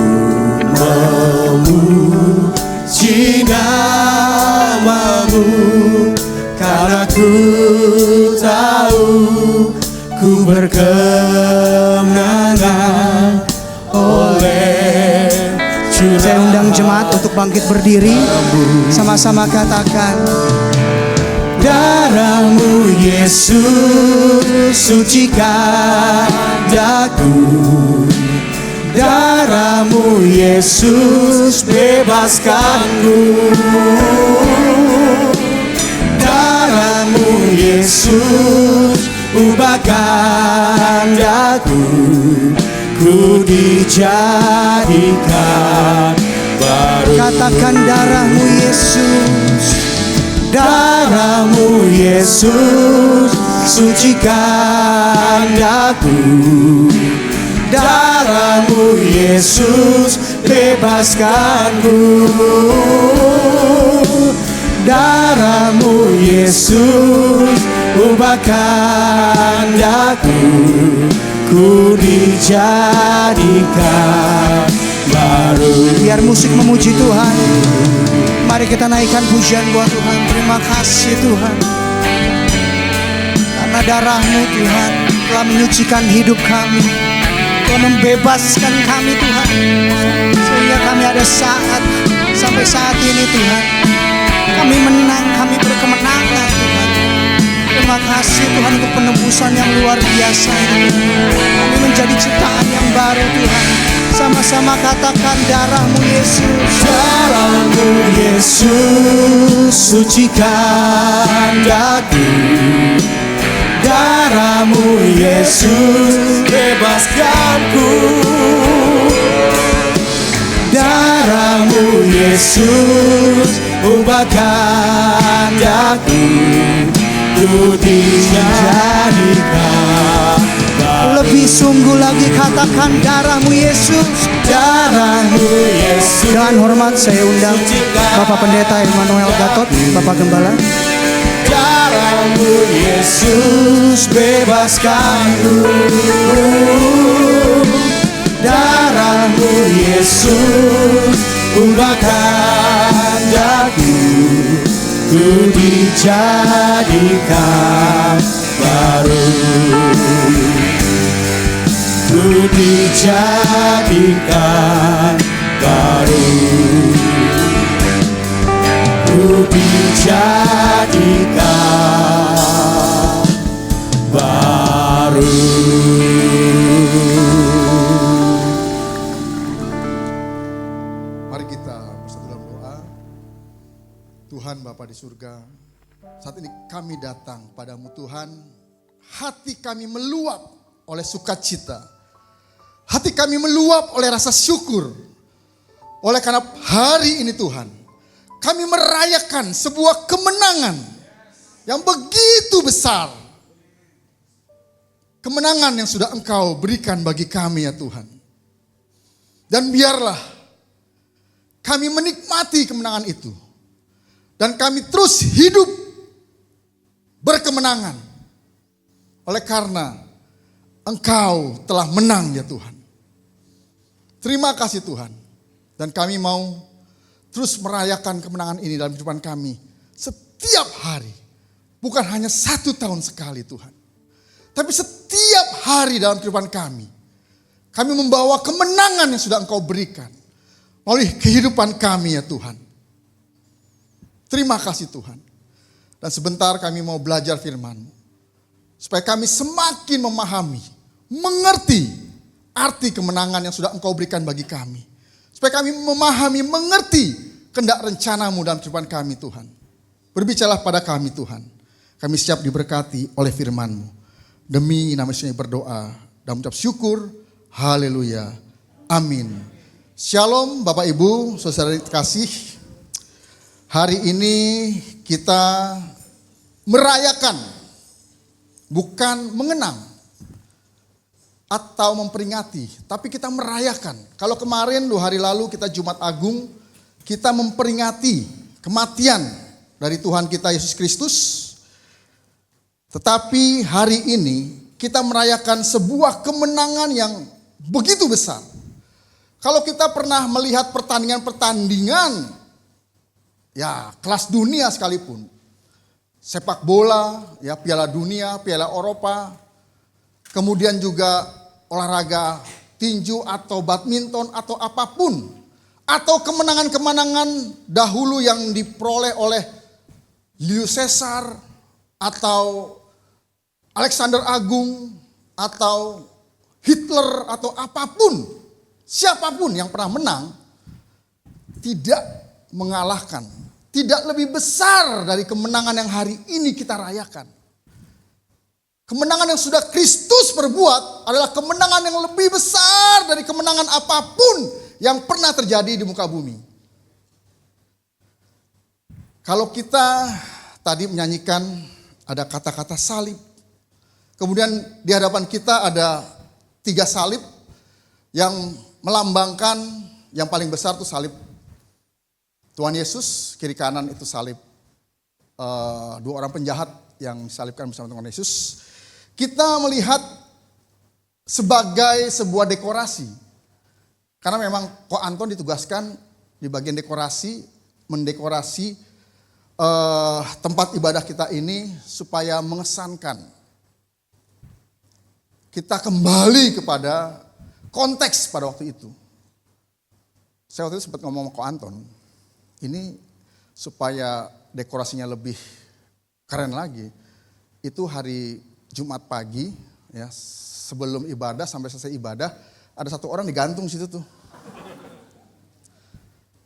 memuji nama-Mu, karena ku tahu ku berkemenangan oleh curahan. Saya undang jemaat untuk bangkit berdiri. Sama-sama katakan, Darah-Mu Yesus sucikan daku, darah-Mu Yesus bebaskanku, darah-Mu Yesus ubahkan daku, ku dijadikan baru. katakan darah-Mu Yesus. Darah-Mu Yesus sucikan daku, darah-Mu Yesus bebaskanku, darah-Mu Yesus ubahkan daku, ku dijadikan baru. Biar musik memuji Tuhan. Mari kita naikkan pujian buat Tuhan. Terima kasih Tuhan, karena darah-Mu Tuhan telah menyucikan hidup kami, telah membebaskan kami Tuhan, sehingga kami ada sampai saat ini Tuhan. Kami menang, kami berkemenangan Tuhan. Terima kasih Tuhan untuk penebusan yang luar biasa ini. Kami menjadi ciptaan yang baru Tuhan. Sama-sama katakan darah-Mu Yesus. Darah-Mu Yesus sucikan daku, darah-Mu Yesus bebaskanku, darah-Mu Yesus ubahkan daku, ku dijadikan baru. Lebih sungguh lagi katakan darah-Mu Yesus. Darah-Mu Yesus. Dengan hormat saya undang Bapak Pendeta Emmanuel Gatot, Bapak Gembala. Darah-Mu Yesus bebaskanku, darah-Mu Yesus ubahkan daku, ku dijadikan baru, ku dijadikan baru, ku dijadikan baru. Mari kita bersatu dalam doa. Tuhan Bapa di surga, saat ini kami datang padamu Tuhan. Hati kami meluap oleh sukacita. Hati kami meluap oleh rasa syukur. Oleh karena hari ini Tuhan, kami merayakan sebuah kemenangan yang begitu besar. Kemenangan yang sudah Engkau berikan bagi kami ya Tuhan. Dan biarlah kami menikmati kemenangan itu. Dan kami terus hidup berkemenangan. Oleh karena Engkau telah menang ya Tuhan. Terima kasih Tuhan. Dan kami mau terus merayakan kemenangan ini dalam kehidupan kami. Setiap hari. Bukan hanya 1 tahun sekali Tuhan. Tapi setiap hari dalam kehidupan kami. Kami membawa kemenangan yang sudah Engkau berikan. Melalui kehidupan kami ya Tuhan. Terima kasih Tuhan. Dan sebentar kami mau belajar firman-Mu. Supaya kami semakin memahami, mengerti arti kemenangan yang sudah Engkau berikan bagi kami. Supaya kami memahami, mengerti kehendak rencana-Mu dalam kehidupan kami Tuhan. Berbicaralah pada kami Tuhan. Kami siap diberkati oleh firman-Mu. Demi nama Yesus berdoa dan mengucap syukur. Haleluya. Amin. Shalom Bapak Ibu, saudara dikasih. Hari ini kita merayakan, bukan mengenang atau memperingati, tapi kita merayakan. Kalau kemarin 2 hari lalu kita Jumat Agung, kita memperingati kematian dari Tuhan kita Yesus Kristus. Tetapi hari ini kita merayakan sebuah kemenangan yang begitu besar. Kalau kita pernah melihat pertandingan-pertandingan ya kelas dunia sekalipun, sepak bola, ya Piala Dunia, Piala Eropa, kemudian juga olahraga tinju atau badminton atau apapun, atau kemenangan-kemenangan dahulu yang diperoleh oleh Julius Caesar atau Alexander Agung atau Hitler atau apapun, siapapun yang pernah menang tidak mengalahkan, tidak lebih besar dari kemenangan yang hari ini kita rayakan. Kemenangan yang sudah Kristus perbuat adalah kemenangan yang lebih besar dari kemenangan apapun yang pernah terjadi di muka bumi. Kalau kita tadi menyanyikan ada kata-kata salib, kemudian di hadapan kita ada 3 salib yang melambangkan yang paling besar itu salib Tuhan Yesus, kiri kanan itu salib 2 orang penjahat yang disalibkan bersama Tuhan Yesus. Kita melihat sebagai sebuah dekorasi. Karena memang Ko Anton ditugaskan di bagian dekorasi, mendekorasi tempat ibadah kita ini supaya mengesankan. Kita kembali kepada konteks pada waktu itu. Saya waktu itu sempat ngomong sama Ko Anton, ini supaya dekorasinya lebih keren lagi, itu hari Jumat pagi, ya sebelum ibadah sampai selesai ibadah, ada 1 orang digantung situ tuh.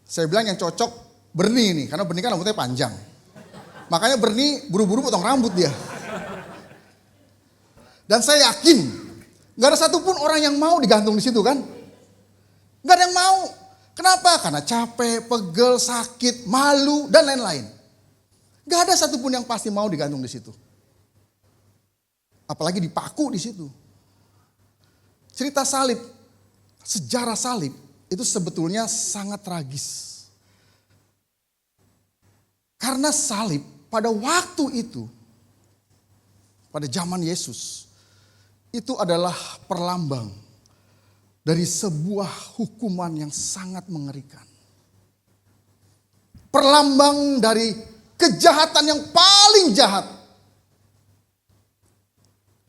Saya bilang yang cocok Bernie nih, karena Bernie kan rambutnya panjang. Makanya Bernie buru-buru potong rambut dia. Dan saya yakin, gak ada satupun orang yang mau digantung di situ kan. Gak ada yang mau. Kenapa? Karena capek, pegel, sakit, malu, dan lain-lain. Gak ada satupun yang pasti mau digantung di situ. Apalagi dipaku di situ. Cerita salib, sejarah salib itu sebetulnya sangat tragis. Karena salib pada waktu itu, pada zaman Yesus, itu adalah perlambang dari sebuah hukuman yang sangat mengerikan. Perlambang dari kejahatan yang paling jahat.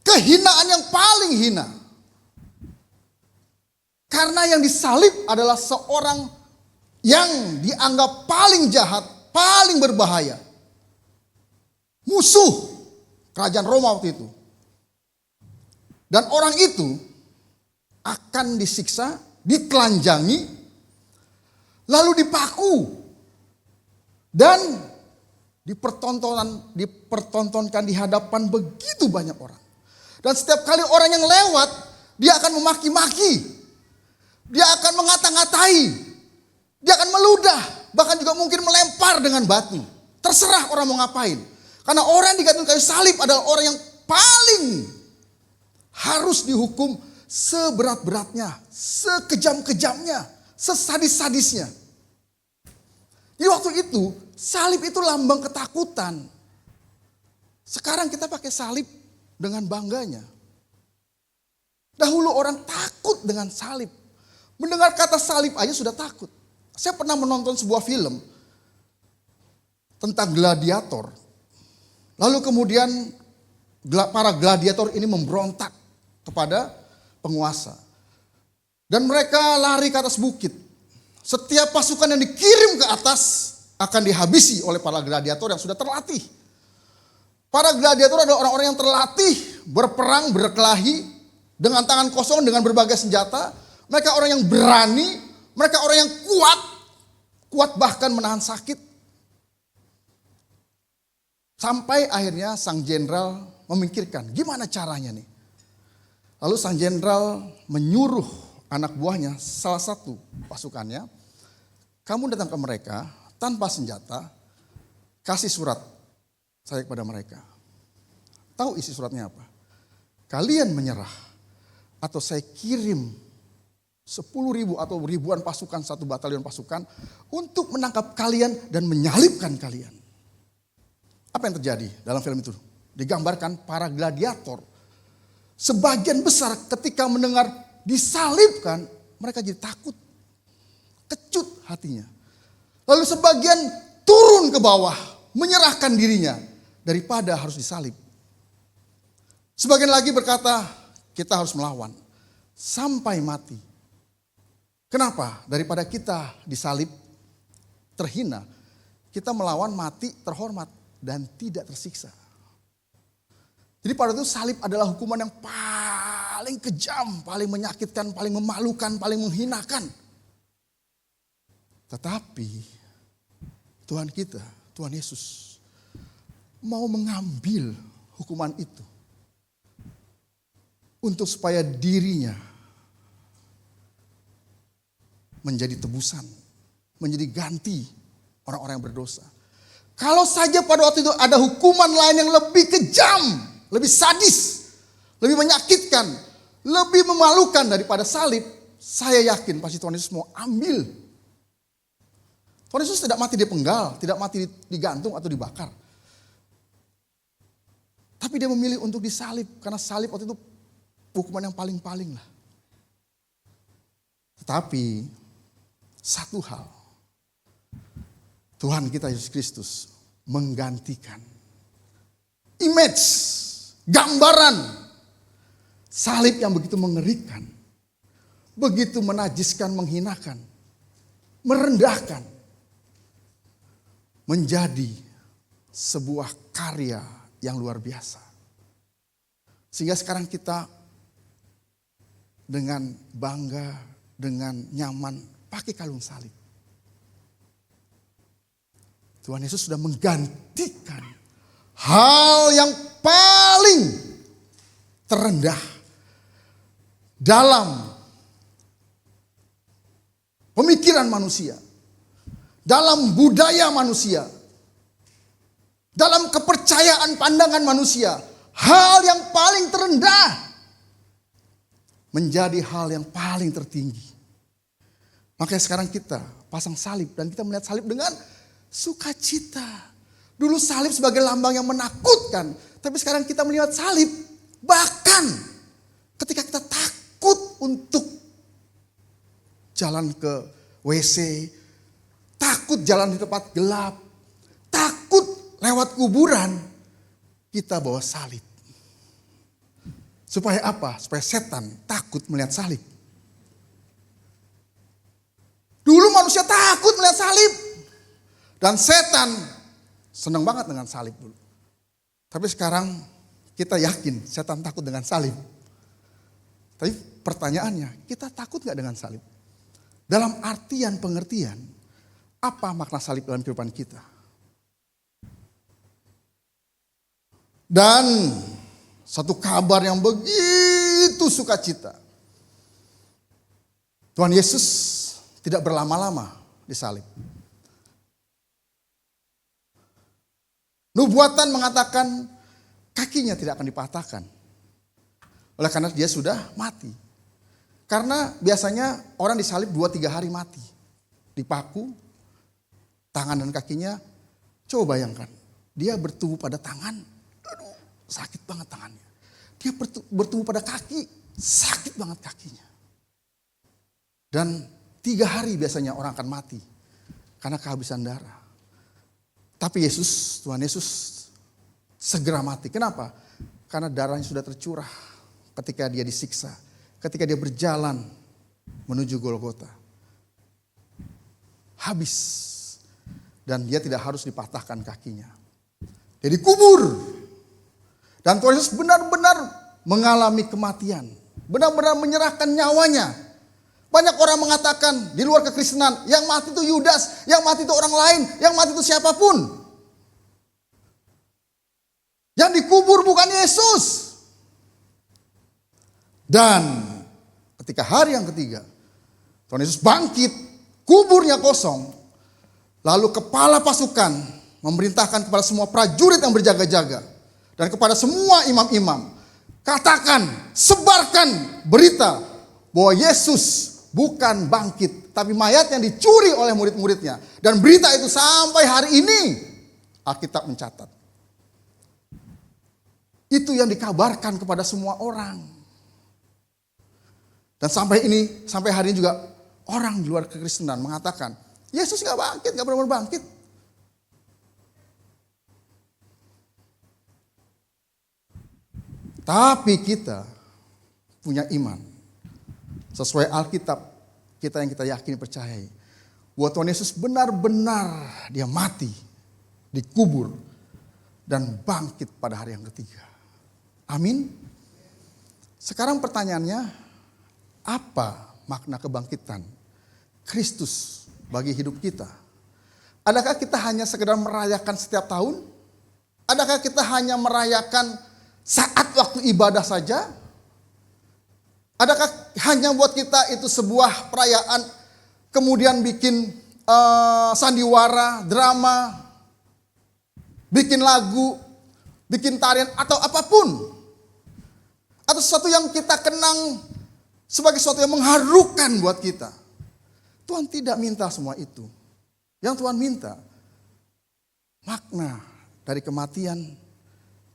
Kehinaan yang paling hina. Karena yang disalib adalah seorang yang dianggap paling jahat, paling berbahaya. Musuh kerajaan Roma waktu itu. Dan orang itu akan disiksa, ditelanjangi, lalu dipaku, dan dipertontonkan di hadapan begitu banyak orang. Dan setiap kali orang yang lewat, dia akan memaki-maki, dia akan mengata-ngatai, dia akan meludah, bahkan juga mungkin melempar dengan batu. Terserah orang mau ngapain. Karena orang yang digantung kayu salib adalah orang yang paling harus dihukum seberat-beratnya, sekejam-kejamnya, sesadis-sadisnya. Jadi waktu itu, salib itu lambang ketakutan. Sekarang kita pakai salib dengan bangganya. Dahulu orang takut dengan salib. Mendengar kata salib aja sudah takut. Saya pernah menonton sebuah film tentang gladiator. Lalu kemudian para gladiator ini memberontak kepada penguasa. Dan mereka lari ke atas bukit. Setiap pasukan yang dikirim ke atas akan dihabisi oleh para gladiator yang sudah terlatih. Para gladiator adalah orang-orang yang terlatih berperang, berkelahi dengan tangan kosong, dengan berbagai senjata. Mereka orang yang berani, mereka orang yang kuat bahkan menahan sakit. Sampai akhirnya sang jenderal memikirkan gimana caranya nih. Lalu sang jenderal menyuruh anak buahnya, salah satu pasukannya, kamu datang ke mereka tanpa senjata, kasih surat saya kepada mereka. Tahu isi suratnya apa? Kalian menyerah atau saya kirim 10.000 atau ribuan pasukan, 1 batalion pasukan untuk menangkap kalian dan menyalibkan kalian. Apa yang terjadi dalam film itu? Digambarkan para gladiator. Sebagian besar ketika mendengar disalibkan, mereka jadi takut. Kecut hatinya. Lalu sebagian turun ke bawah, menyerahkan dirinya daripada harus disalib. Sebagian lagi berkata, kita harus melawan sampai mati. Kenapa? Daripada kita disalib, terhina, kita melawan, mati, terhormat, dan tidak tersiksa. Jadi pada itu salib adalah hukuman yang paling kejam, paling menyakitkan, paling memalukan, paling menghinakan. Tetapi Tuhan kita, Tuhan Yesus, mau mengambil hukuman itu untuk supaya dirinya menjadi tebusan, menjadi ganti orang-orang yang berdosa. Kalau saja pada waktu itu ada hukuman lain yang lebih kejam, lebih sadis, lebih menyakitkan, lebih memalukan daripada salib, saya yakin pasti Tuhan Yesus mau ambil. Tuhan Yesus tidak mati dipenggal, tidak mati digantung atau dibakar. Tapi dia memilih untuk disalib, karena salib waktu itu hukuman yang paling-paling lah. Tetapi satu hal, Tuhan kita Yesus Kristus menggantikan image, gambaran salib yang begitu mengerikan, begitu menajiskan, menghinakan, merendahkan, menjadi sebuah karya yang luar biasa. Sehingga sekarang kita dengan bangga, dengan nyaman pakai kalung salib. Tuhan Yesus sudah menggantikan hal yang paling terendah dalam pemikiran manusia, dalam budaya manusia, dalam kepercayaan pandangan manusia. Hal yang paling terendah menjadi hal yang paling tertinggi. Makanya sekarang kita pasang salib dan kita melihat salib dengan sukacita. Dulu salib sebagai lambang yang menakutkan, tapi sekarang kita melihat salib bahkan ketika kita takut untuk jalan ke WC, takut jalan di tempat gelap, takut lewat kuburan, kita bawa salib. Supaya apa? Supaya setan takut melihat salib. Dulu manusia takut melihat salib. Dan setan senang banget dengan salib dulu. Tapi sekarang kita yakin setan takut dengan salib. Tapi pertanyaannya, kita takut gak dengan salib? Dalam artian pengertian, apa makna salib dalam kehidupan kita? Dan satu kabar yang begitu sukacita. Tuhan Yesus tidak berlama-lama disalib. Nubuatan mengatakan kakinya tidak akan dipatahkan. Oleh karena dia sudah mati. Karena biasanya orang disalib 2-3 hari mati. Dipaku, tangan dan kakinya. Coba bayangkan, dia bertubuh pada tangan, aduh, sakit banget tangannya. Dia bertubuh pada kaki, sakit banget kakinya. Dan 3 hari biasanya orang akan mati karena kehabisan darah. Tapi Yesus, Tuhan Yesus segera mati. Kenapa? Karena darahnya sudah tercurah ketika dia disiksa, ketika dia berjalan menuju Golgota. Habis. Dan dia tidak harus dipatahkan kakinya. Dia dikubur. Dan Tuhan Yesus benar-benar mengalami kematian. Benar-benar menyerahkan nyawanya. Banyak orang mengatakan di luar kekristenan, yang mati itu Yudas, yang mati itu orang lain, yang mati itu siapapun. Yang dikubur bukan Yesus. Dan ketika hari yang ketiga, Tuhan Yesus bangkit, kuburnya kosong. Lalu kepala pasukan memerintahkan kepada semua prajurit yang berjaga-jaga dan kepada semua imam-imam, katakan, sebarkan berita bahwa Yesus bukan bangkit, tapi mayat yang dicuri oleh murid-muridnya. Dan berita itu sampai hari ini Alkitab mencatat. Itu yang dikabarkan kepada semua orang. Dan sampai hari ini juga orang di luar kekristenan mengatakan, Yesus gak bangkit, gak benar-benar bangkit. Tapi kita punya iman. Sesuai Alkitab, kita yang kita yakini percayai. Bahwa Tuhan Yesus benar-benar dia mati, dikubur, dan bangkit pada hari yang ketiga. Amin. Sekarang pertanyaannya, apa makna kebangkitan Kristus bagi hidup kita? Adakah kita hanya sekedar merayakan setiap tahun? Adakah kita hanya merayakan saat waktu ibadah saja? Adakah hanya buat kita itu sebuah perayaan, kemudian bikin sandiwara, drama, bikin lagu, bikin tarian, atau apapun? Atau sesuatu yang kita kenang sebagai sesuatu yang mengharukan buat kita? Tuhan tidak minta semua itu. Yang Tuhan minta, makna dari kematian,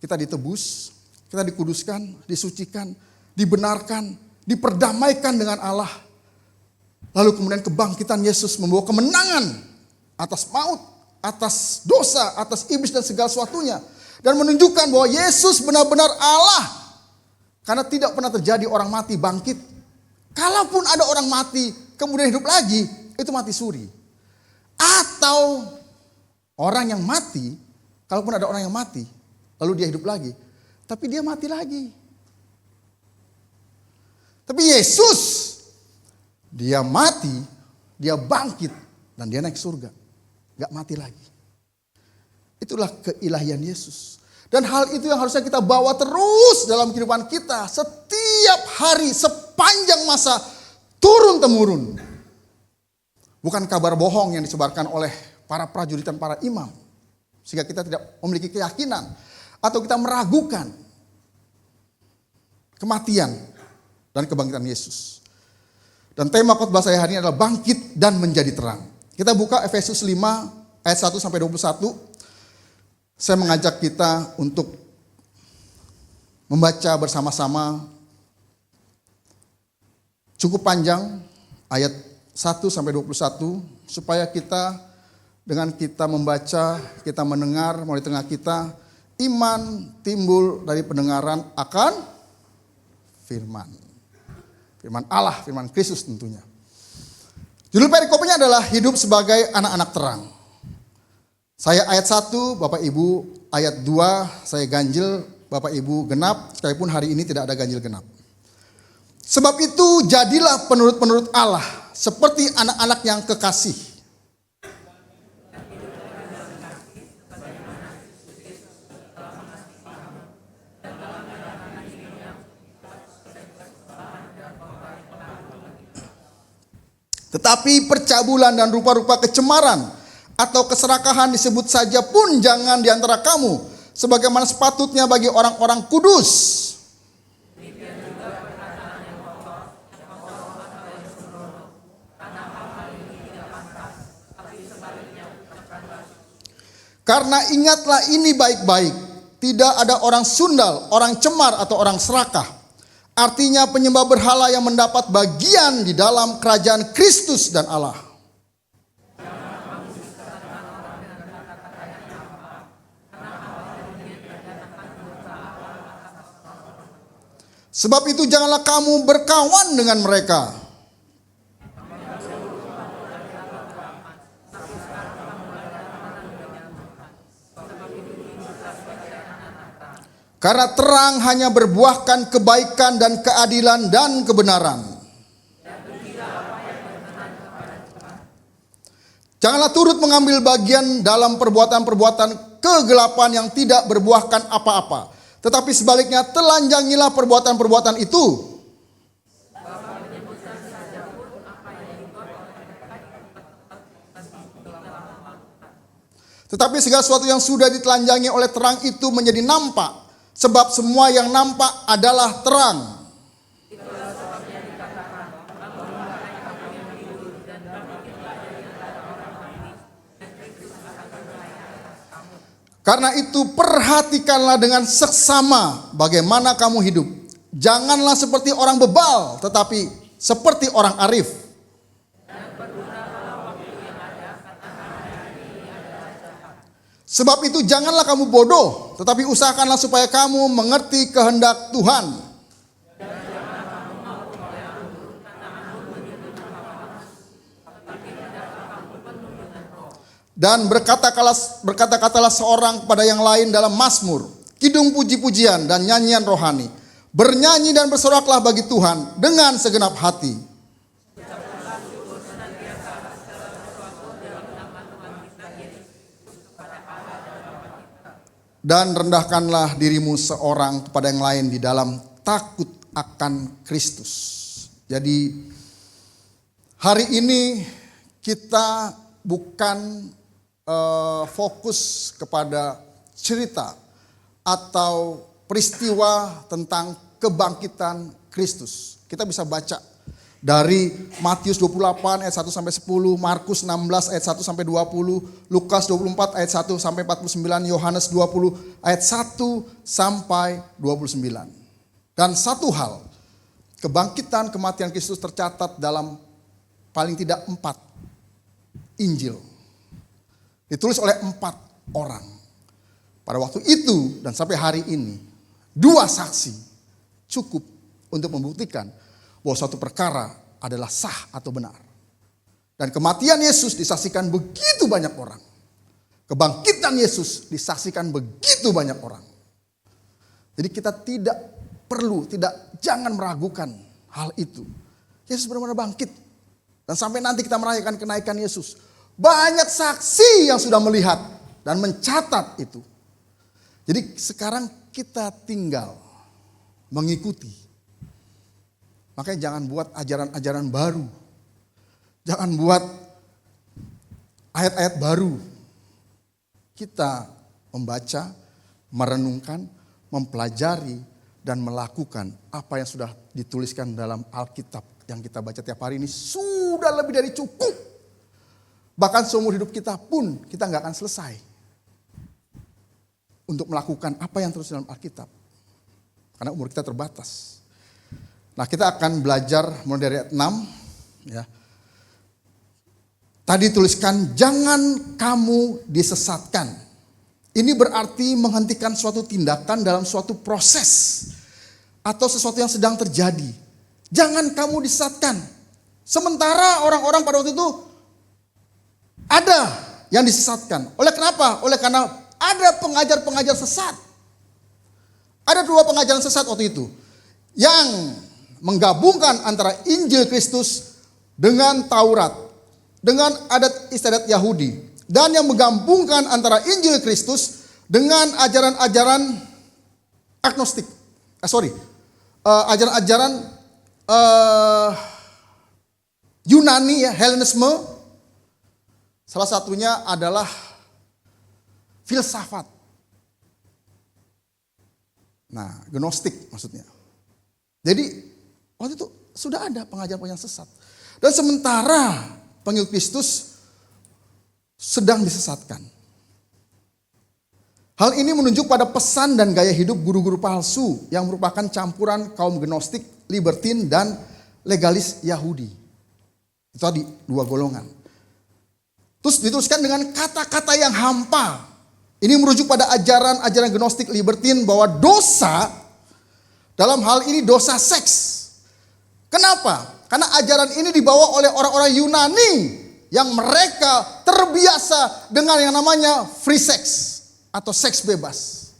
kita ditebus, kita dikuduskan, disucikan, dibenarkan, diperdamaikan dengan Allah. Lalu kemudian kebangkitan Yesus membawa kemenangan atas maut, atas dosa, atas iblis dan segala sesuatunya. Dan menunjukkan bahwa Yesus benar-benar Allah. Karena tidak pernah terjadi orang mati bangkit. Kalaupun ada orang mati kemudian hidup lagi, itu mati suri. Atau orang yang mati, kalaupun ada orang yang mati, lalu dia hidup lagi, tapi dia mati lagi. Tapi Yesus, dia mati, dia bangkit, dan dia naik surga. Gak mati lagi. Itulah keilahian Yesus. Dan hal itu yang harusnya kita bawa terus dalam kehidupan kita. Setiap hari, sepanjang masa, turun-temurun. Bukan kabar bohong yang disebarkan oleh para prajurit dan para imam. Sehingga kita tidak memiliki keyakinan. Atau kita meragukan kematian dan kebangkitan Yesus. Dan tema khotbah saya hari ini adalah bangkit dan menjadi terang. Kita buka Efesus 5 ayat 1 sampai 21. Saya mengajak kita untuk membaca bersama-sama. Cukup panjang ayat 1 sampai 21 supaya kita dengan kita membaca, kita mendengar mau di tengah kita, iman timbul dari pendengaran akan firman. Firman Allah, firman Kristus tentunya. Judul perikopnya adalah hidup sebagai anak-anak terang. Saya ayat 1, Bapak Ibu ayat 2, saya ganjil, Bapak Ibu genap, sekalipun hari ini tidak ada ganjil genap. Sebab itu jadilah penurut-penurut Allah seperti anak-anak yang kekasih. Tetapi percabulan dan rupa-rupa kecemaran atau keserakahan disebut saja pun jangan di antara kamu, sebagaimana sepatutnya bagi orang-orang kudus. Karena ingatlah ini baik-baik, tidak ada orang sundal, orang cemar atau orang serakah. Artinya penyembah berhala yang mendapat bagian di dalam kerajaan Kristus dan Allah. Sebab itu janganlah kamu berkawan dengan mereka. Karena terang hanya berbuahkan kebaikan dan keadilan dan kebenaran. Janganlah turut mengambil bagian dalam perbuatan-perbuatan kegelapan yang tidak berbuahkan apa-apa. Tetapi sebaliknya telanjangilah perbuatan-perbuatan itu. Tetapi segala sesuatu yang sudah ditelanjangi oleh terang itu menjadi nampak. Sebab semua yang nampak adalah terang. Karena itu perhatikanlah dengan seksama bagaimana kamu hidup. Janganlah seperti orang bebal, tetapi seperti orang arif. Sebab itu janganlah kamu bodoh, tetapi usahakanlah supaya kamu mengerti kehendak Tuhan. Dan berkata-katalah seorang kepada yang lain dalam mazmur, kidung puji-pujian dan nyanyian rohani. Bernyanyi dan bersoraklah bagi Tuhan dengan segenap hati. Dan rendahkanlah dirimu seorang kepada yang lain di dalam takut akan Kristus. Jadi hari ini kita bukan fokus kepada cerita atau peristiwa tentang kebangkitan Kristus. Kita bisa baca dari Matius 28 ayat 1 sampai 10, Markus 16 ayat 1 sampai 20, Lukas 24 ayat 1 sampai 49, Yohanes 20 ayat 1 sampai 29. Dan satu hal, kebangkitan kematian Kristus tercatat dalam paling tidak 4 Injil. Ditulis oleh 4 orang. Pada waktu itu dan sampai hari ini, 2 saksi cukup untuk membuktikan bahwa suatu perkara adalah sah atau benar. Dan kematian Yesus disaksikan begitu banyak orang. Kebangkitan Yesus disaksikan begitu banyak orang. Jadi kita jangan meragukan hal itu. Yesus benar-benar bangkit. Dan sampai nanti kita merayakan kenaikan Yesus. Banyak saksi yang sudah melihat dan mencatat itu. Jadi sekarang kita tinggal mengikuti. Makanya jangan buat ajaran-ajaran baru. Jangan buat ayat-ayat baru. Kita membaca, merenungkan, mempelajari, dan melakukan apa yang sudah dituliskan dalam Alkitab yang kita baca tiap hari ini sudah lebih dari cukup. Bahkan seumur hidup kita pun kita nggak akan selesai untuk melakukan apa yang terus dalam Alkitab. Karena umur kita terbatas. Nah, kita akan belajar mulai dari ayat 6. Ya. Tadi tuliskan, jangan kamu disesatkan. Ini berarti menghentikan suatu tindakan dalam suatu proses. Atau sesuatu yang sedang terjadi. Jangan kamu disesatkan. Sementara orang-orang pada waktu itu ada yang disesatkan. Oleh kenapa? Oleh karena ada pengajar-pengajar sesat. Ada 2 pengajaran sesat waktu itu. Yang menggabungkan antara Injil Kristus dengan Taurat. Dengan adat istiadat Yahudi. Dan yang menggabungkan antara Injil Kristus dengan ajaran-ajaran agnostik. Ajaran-ajaran Yunani, ya, Helenisme. Salah satunya adalah filsafat. Nah, gnostik maksudnya. Jadi waktu itu sudah ada pengajaran-pengajaran sesat. Dan sementara pengikut Kristus sedang disesatkan. Hal ini menunjuk pada pesan dan gaya hidup guru-guru palsu yang merupakan campuran kaum gnostik, libertin, dan legalis Yahudi. Itu tadi 2 golongan. Terus dituliskan dengan kata-kata yang hampa. Ini merujuk pada ajaran-ajaran gnostik libertin bahwa dosa, dalam hal ini dosa seks. Kenapa? Karena ajaran ini dibawa oleh orang-orang Yunani yang mereka terbiasa dengan yang namanya free sex atau seks bebas.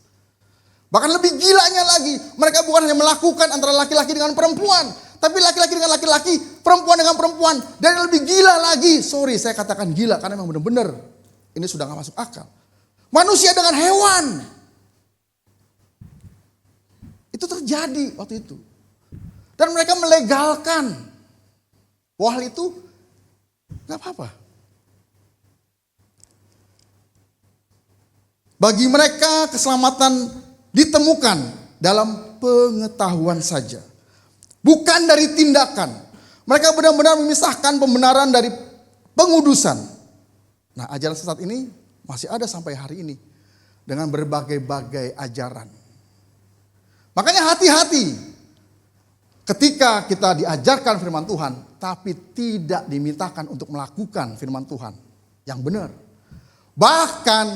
Bahkan lebih gilanya lagi, mereka bukan hanya melakukan antara laki-laki dengan perempuan, tapi laki-laki dengan laki-laki, perempuan dengan perempuan. Dan yang lebih gila lagi, sorry saya katakan gila karena memang benar-benar ini sudah gak masuk akal. Manusia dengan hewan. Itu terjadi waktu itu. Dan mereka melegalkan. Wah, itu gak apa-apa. Bagi mereka keselamatan ditemukan dalam pengetahuan saja. Bukan dari tindakan. Mereka benar-benar memisahkan pembenaran dari pengudusan. Nah, ajaran sesat ini masih ada sampai hari ini. Dengan berbagai-bagai ajaran. Makanya hati-hati ketika kita diajarkan firman Tuhan, tapi tidak dimintakan untuk melakukan firman Tuhan yang benar. Bahkan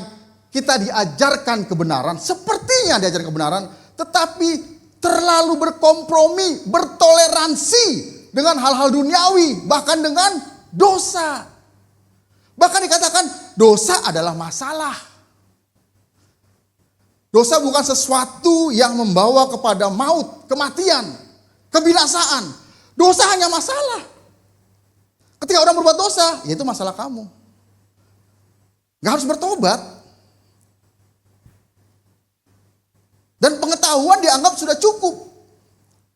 kita diajarkan kebenaran, sepertinya diajarkan kebenaran, tetapi terlalu berkompromi, bertoleransi dengan hal-hal duniawi, bahkan dengan dosa. Bahkan dikatakan dosa adalah masalah. Dosa bukan sesuatu yang membawa kepada maut, kematian, kebinasaan. Dosa hanya masalah. Ketika orang berbuat dosa, ya itu masalah kamu. Gak harus bertobat. Dan pengetahuan dianggap sudah cukup.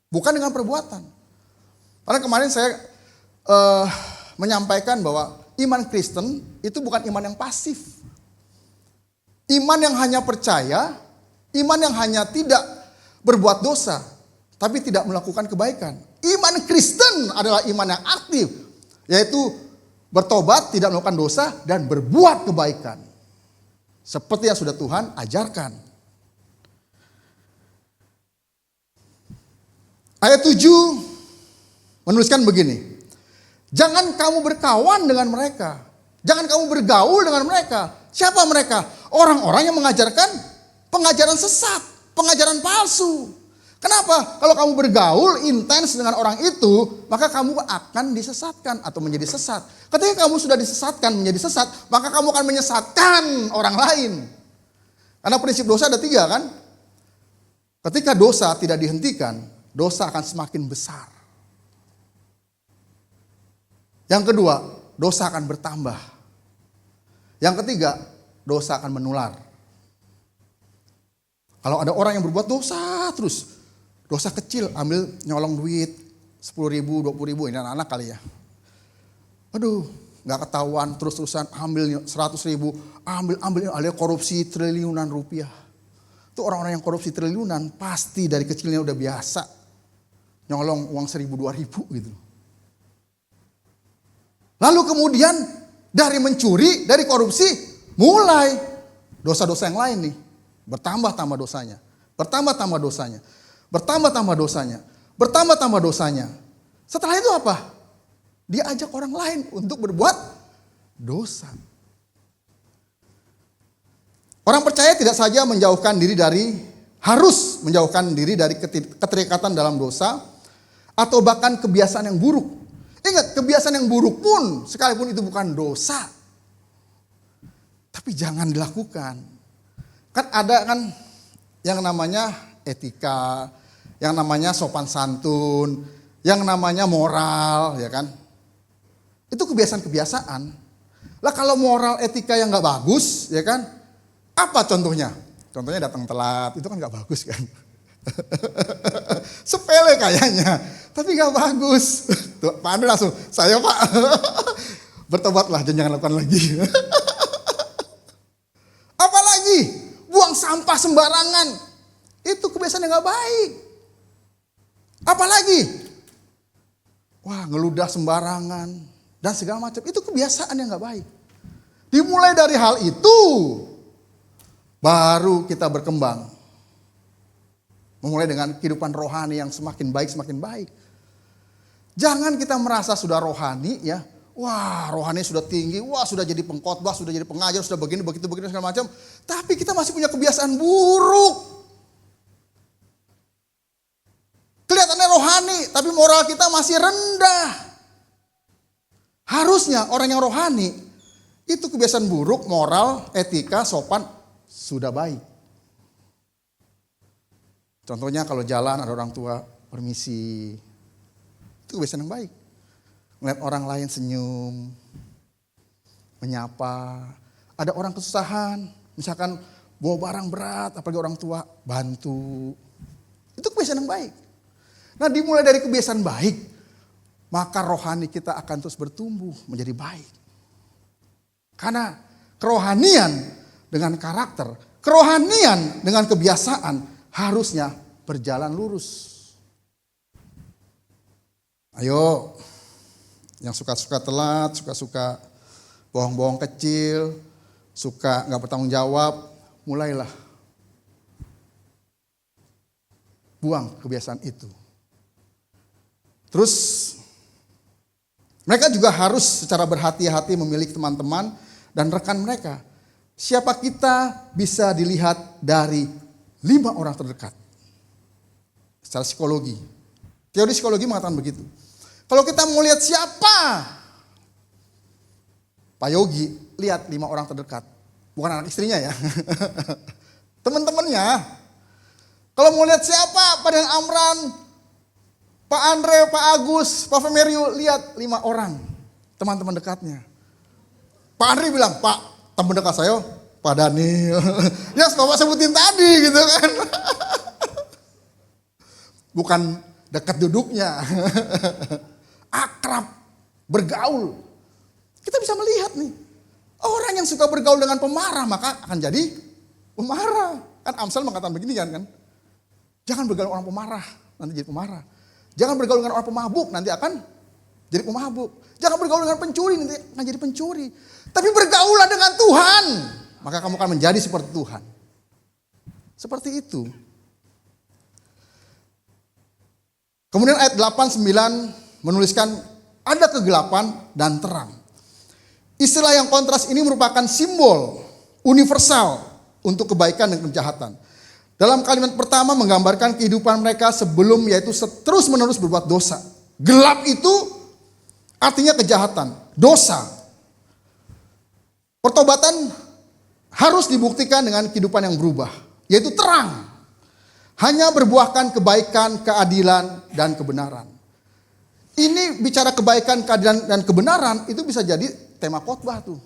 Bukan dengan perbuatan. Karena kemarin saya menyampaikan bahwa iman Kristen itu bukan iman yang pasif. Iman yang hanya percaya, iman yang hanya tidak berbuat dosa, tapi tidak melakukan kebaikan. Iman Kristen adalah iman yang aktif, yaitu bertobat, tidak melakukan dosa, dan berbuat kebaikan. Seperti yang sudah Tuhan ajarkan. Ayat 7 menuliskan begini. Jangan kamu berkawan dengan mereka. Jangan kamu bergaul dengan mereka. Siapa mereka? Orang-orang yang mengajarkan pengajaran sesat, pengajaran palsu. Kenapa? Kalau kamu bergaul intens dengan orang itu, maka kamu akan disesatkan atau menjadi sesat. Ketika kamu sudah disesatkan menjadi sesat, maka kamu akan menyesatkan orang lain. Karena prinsip dosa ada 3 kan? Ketika dosa tidak dihentikan, dosa akan semakin besar. Yang kedua, dosa akan bertambah. Yang ketiga, dosa akan menular. Kalau ada orang yang berbuat dosa terus, dosa kecil, ambil nyolong duit 10.000, 20.000, ini anak-anak kali ya. Aduh, gak ketahuan terus-terusan ambil 100.000, ambil korupsi triliunan rupiah. Itu orang-orang yang korupsi triliunan pasti dari kecilnya udah biasa nyolong uang 1.000, 2.000 gitu. Lalu kemudian dari mencuri, dari korupsi, mulai dosa-dosa yang lain nih. Bertambah-tambah dosanya. Bertambah-tambah dosanya. Bertambah-tambah dosanya. Bertambah-tambah dosanya. Setelah itu apa? Dia ajak orang lain untuk berbuat dosa. Orang percaya tidak saja harus menjauhkan diri dari keterikatan dalam dosa, atau bahkan kebiasaan yang buruk. Ingat, kebiasaan yang buruk pun sekalipun itu bukan dosa, tapi jangan dilakukan. Kan ada kan yang namanya etika, yang namanya sopan santun, yang namanya moral, ya kan? Itu kebiasaan-kebiasaan. Lah kalau moral etika yang gak bagus, ya kan? Apa contohnya? Contohnya datang telat, itu kan gak bagus kan? Sepele kayaknya, tapi gak bagus. Tuh, Pak Andre langsung, saya Pak, bertobatlah, jangan lakukan lagi. Apalagi, buang sampah sembarangan, itu kebiasaan yang gak baik. Apalagi, wah ngeludah sembarangan, dan segala macam, itu kebiasaan yang gak baik. Dimulai dari hal itu, baru kita berkembang. Memulai dengan kehidupan rohani yang semakin baik, semakin baik. Jangan kita merasa sudah rohani ya. Wah rohani sudah tinggi, wah sudah jadi pengkhotbah, sudah jadi pengajar, sudah begini, begitu, segala macam. Tapi kita masih punya kebiasaan buruk. Kelihatannya rohani, tapi moral kita masih rendah. Harusnya orang yang rohani, itu kebiasaan buruk, moral, etika, sopan, sudah baik. Contohnya kalau jalan ada orang tua, permisi. Itu kebiasaan yang baik. Melihat orang lain senyum, menyapa. Ada orang kesusahan, misalkan bawa barang berat, apalagi orang tua, bantu. Itu kebiasaan yang baik. Nah dimulai dari kebiasaan baik, maka rohani kita akan terus bertumbuh menjadi baik. Karena kerohanian dengan karakter kerohanian dengan kebiasaan harusnya berjalan lurus. Ayo, yang suka-suka telat, suka-suka bohong-bohong kecil, suka nggak bertanggung jawab, mulailah buang kebiasaan itu. Terus mereka juga harus secara berhati-hati memilih teman-teman dan rekan mereka. Siapa kita bisa dilihat dari 5 orang terdekat. Secara psikologi. Teori psikologi mengatakan begitu. Kalau kita mau lihat siapa, Pak Yogi lihat 5 orang terdekat. Bukan anak istrinya ya. Teman-temannya. Kalau mau lihat siapa, Pak Dan Amran, Pak Andre, Pak Agus, Pak Femerio, lihat 5 orang. Teman-teman dekatnya. Pak Andre bilang, Pak, teman dekat saya, Pak Daniel. Ya Bapak sebutin tadi gitu kan. Bukan dekat duduknya. Akrab, bergaul. Kita bisa melihat nih. Orang yang suka bergaul dengan pemarah maka akan jadi pemarah. Kan Amsal mengatakan begini kan. Jangan bergaul dengan orang pemarah, nanti jadi pemarah. Jangan bergaul dengan orang pemabuk, nanti akan jadi pemabuk. Jangan bergaul dengan pencuri, nanti akan jadi pencuri. Tapi bergaulah dengan Tuhan, maka kamu akan menjadi seperti Tuhan. Seperti itu. Kemudian ayat 8-9 menuliskan ada kegelapan dan terang. Istilah yang kontras ini merupakan simbol universal untuk kebaikan dan kejahatan. Dalam kalimat pertama menggambarkan kehidupan mereka sebelum yaitu terus menerus berbuat dosa. Gelap itu artinya kejahatan, dosa. Pertobatan harus dibuktikan dengan kehidupan yang berubah, yaitu terang. Hanya berbuahkan kebaikan, keadilan, dan kebenaran. Ini bicara kebaikan, keadilan, dan kebenaran itu bisa jadi tema khotbah tuh.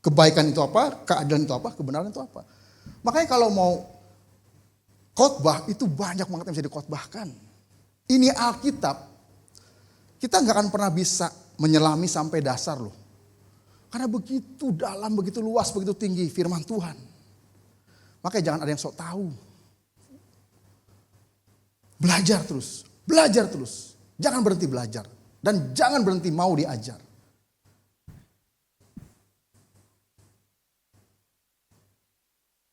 Kebaikan itu apa, keadilan itu apa, kebenaran itu apa. Makanya kalau mau khotbah itu banyak banget yang bisa dikhotbahkan. Ini Alkitab, kita nggak akan pernah bisa menyelami sampai dasar loh. Karena begitu dalam, begitu luas, begitu tinggi firman Tuhan. Makanya jangan ada yang sok tahu. Belajar terus, belajar terus. Jangan berhenti belajar. Dan jangan berhenti mau diajar.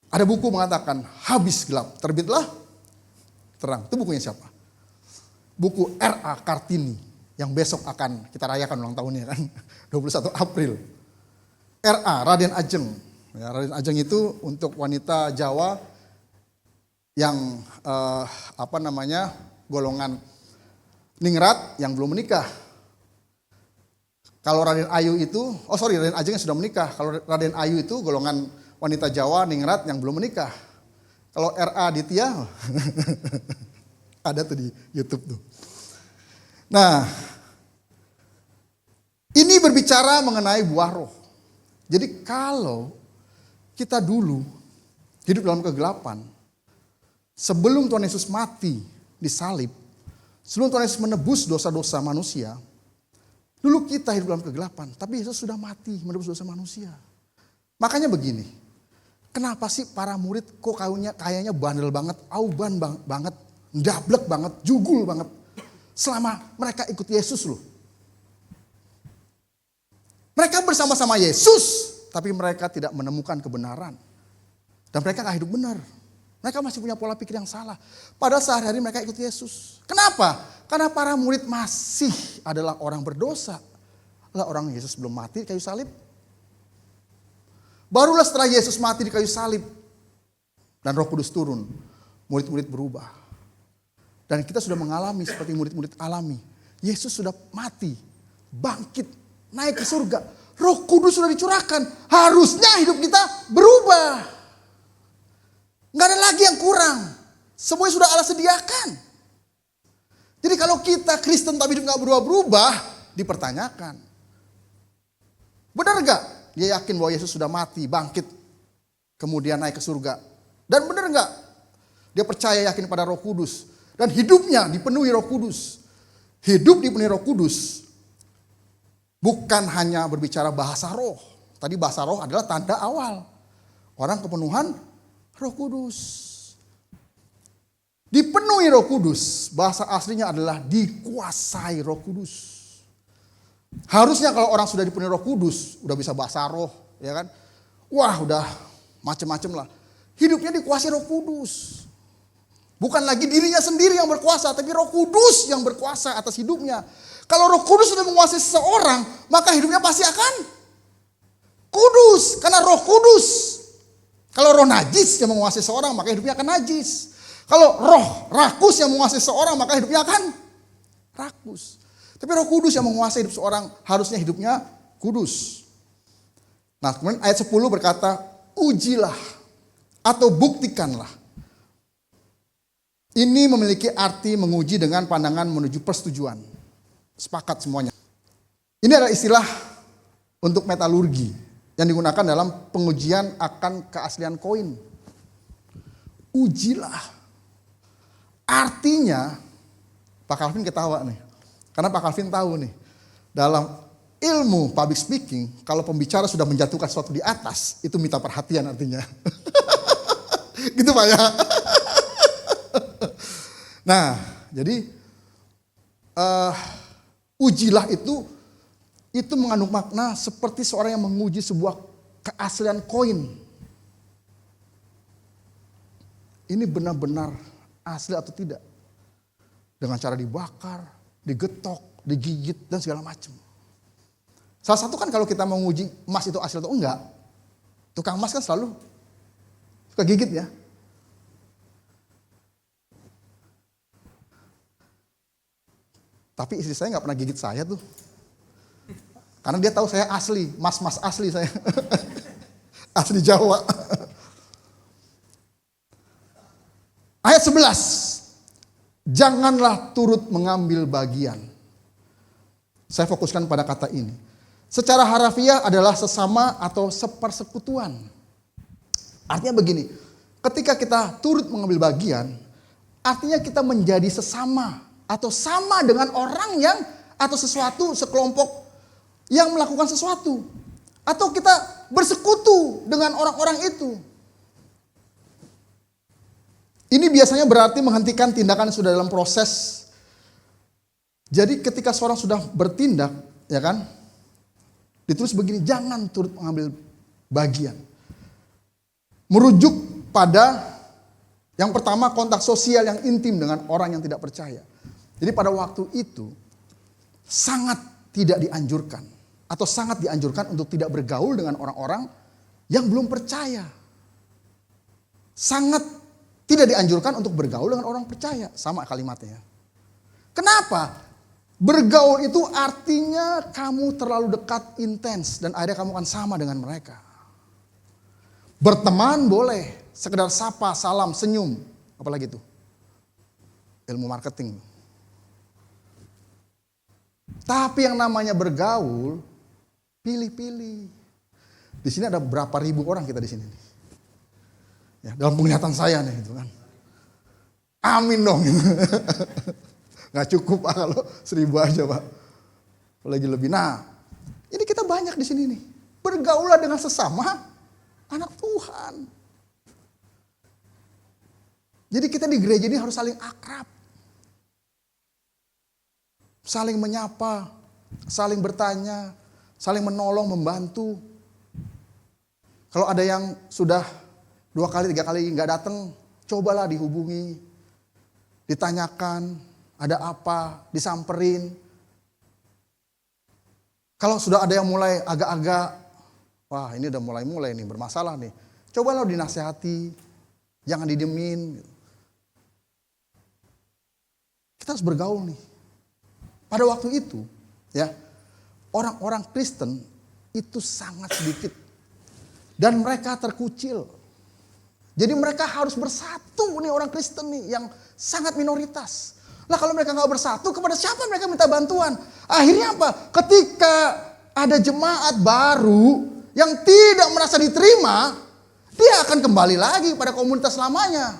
Ada buku mengatakan habis gelap, terbitlah terang. Itu bukunya siapa? Buku R.A. Kartini yang besok akan kita rayakan ulang tahunnya kan. 21 April. R.A. Raden Ajeng. Ya, Raden Ajeng itu untuk wanita Jawa yang golongan ningrat yang belum menikah. Kalau Raden Ayu itu, Raden Ajeng yang sudah menikah. Kalau Raden Ayu itu golongan wanita Jawa ningrat yang belum menikah. Kalau R.A. Ditya, ada tuh di YouTube tuh. Nah, ini berbicara mengenai buah roh. Jadi kalau kita dulu hidup dalam kegelapan, sebelum Tuhan Yesus mati di salib, sebelum Tuhan Yesus menebus dosa-dosa manusia, dulu kita hidup dalam kegelapan, tapi Yesus sudah mati menebus dosa manusia. Makanya begini, kenapa sih para murid kok kayaknya bandel banget, auban banget, ndablek banget, jugul banget, selama mereka ikut Yesus loh. Mereka bersama-sama Yesus, tapi mereka tidak menemukan kebenaran. Dan mereka gak hidup benar. Mereka masih punya pola pikir yang salah. Padahal sehari-hari mereka ikut Yesus. Kenapa? Karena para murid masih adalah orang berdosa. Lah orang Yesus belum mati di kayu salib. Barulah setelah Yesus mati di kayu salib dan Roh Kudus turun, murid-murid berubah. Dan kita sudah mengalami seperti murid-murid alami. Yesus sudah mati, bangkit, naik ke surga. Roh Kudus sudah dicurahkan. Harusnya hidup kita berubah. Nggak ada lagi yang kurang. Semuanya sudah Allah sediakan. Jadi kalau kita Kristen tapi hidup nggak berubah-berubah, dipertanyakan. Benar nggak? Dia yakin bahwa Yesus sudah mati, bangkit, kemudian naik ke surga. Dan benar nggak? Dia percaya yakin pada Roh Kudus. Dan hidupnya dipenuhi Roh Kudus. Hidup dipenuhi Roh Kudus. Bukan hanya berbicara bahasa roh. Tadi bahasa roh adalah tanda awal. Orang kepenuhan Roh Kudus. Dipenuhi Roh Kudus, bahasa aslinya adalah dikuasai Roh Kudus. Harusnya kalau orang sudah dipenuhi Roh Kudus, udah bisa bahasa roh, ya kan? Wah, udah macem-macem lah. Hidupnya dikuasai Roh Kudus. Bukan lagi dirinya sendiri yang berkuasa, tapi Roh Kudus yang berkuasa atas hidupnya. Kalau Roh Kudus sudah menguasai seseorang, maka hidupnya pasti akan kudus. Karena Roh Kudus. Kalau roh najis yang menguasai seseorang, maka hidupnya akan najis. Kalau roh rakus yang menguasai seseorang, maka hidupnya akan rakus. Tapi Roh Kudus yang menguasai hidup seorang, harusnya hidupnya kudus. Nah, kemudian ayat 10 berkata, ujilah atau buktikanlah. Ini memiliki arti menguji dengan pandangan menuju persetujuan. Sepakat semuanya. Ini adalah istilah untuk metalurgi yang digunakan dalam pengujian akan keaslian koin. Ujilah. Artinya, Pak Calvin ketawa nih. Karena Pak Calvin tahu nih, dalam ilmu public speaking, kalau pembicara sudah menjatuhkan sesuatu di atas, itu minta perhatian artinya. Gitu Pak ya. Nah, jadi ujilah itu mengandung makna seperti seorang yang menguji sebuah keaslian koin. Ini benar-benar asli atau tidak. Dengan cara dibakar, digetok, digigit, dan segala macam. Salah satu kan kalau kita menguji emas itu asli atau enggak, tukang emas kan selalu suka gigit ya. Tapi istri saya nggak pernah gigit saya tuh. Karena dia tahu saya asli, mas-mas asli saya. Asli Jawa. Ayat 11. Janganlah turut mengambil bagian. Saya fokuskan pada kata ini. Secara harafiah adalah sesama atau sepersekutuan. Artinya begini, ketika kita turut mengambil bagian, artinya kita menjadi sesama atau sama dengan orang yang atau sesuatu, sekelompok yang melakukan sesuatu. Atau kita bersekutu dengan orang-orang itu. Ini biasanya berarti menghentikan tindakan yang sudah dalam proses. Jadi ketika seorang sudah bertindak, ya kan, ditulis begini, jangan turut mengambil bagian. Merujuk pada yang pertama, kontak sosial yang intim dengan orang yang tidak percaya. Jadi pada waktu itu sangat tidak dianjurkan atau sangat dianjurkan untuk tidak bergaul dengan orang-orang yang belum percaya. Sangat tidak dianjurkan untuk bergaul dengan orang percaya. Sama kalimatnya. Kenapa? Bergaul itu artinya kamu terlalu dekat, intens, dan akhirnya kamu akan sama dengan mereka. Berteman boleh, sekedar sapa, salam, senyum. Apalagi itu? Ilmu marketing. Tapi yang namanya bergaul, pilih-pilih. Di sini ada berapa ribu orang kita di sini nih. Ya, dalam penglihatan saya nih gitu kan. Amin dong. Gak cukup Pak kalau 1000 aja Pak. Apalagi lebih. Nah, ini kita banyak di sini nih. Bergaulah dengan sesama anak Tuhan. Jadi kita di gereja ini harus saling akrab. Saling menyapa, saling bertanya, saling menolong, membantu. Kalau ada yang sudah 2 kali, 3 kali nggak datang, cobalah dihubungi, ditanyakan, ada apa, disamperin. Kalau sudah ada yang mulai agak-agak, wah ini udah mulai nih bermasalah nih, cobalah dinasehati, jangan didemin. Kita harus bergaul nih. Pada waktu itu, ya orang-orang Kristen itu sangat sedikit dan mereka terkucil. Jadi mereka harus bersatu nih orang Kristen nih yang sangat minoritas. Lah kalau mereka nggak bersatu, kepada siapa mereka minta bantuan? Akhirnya apa? Ketika ada jemaat baru yang tidak merasa diterima, dia akan kembali lagi pada komunitas lamanya.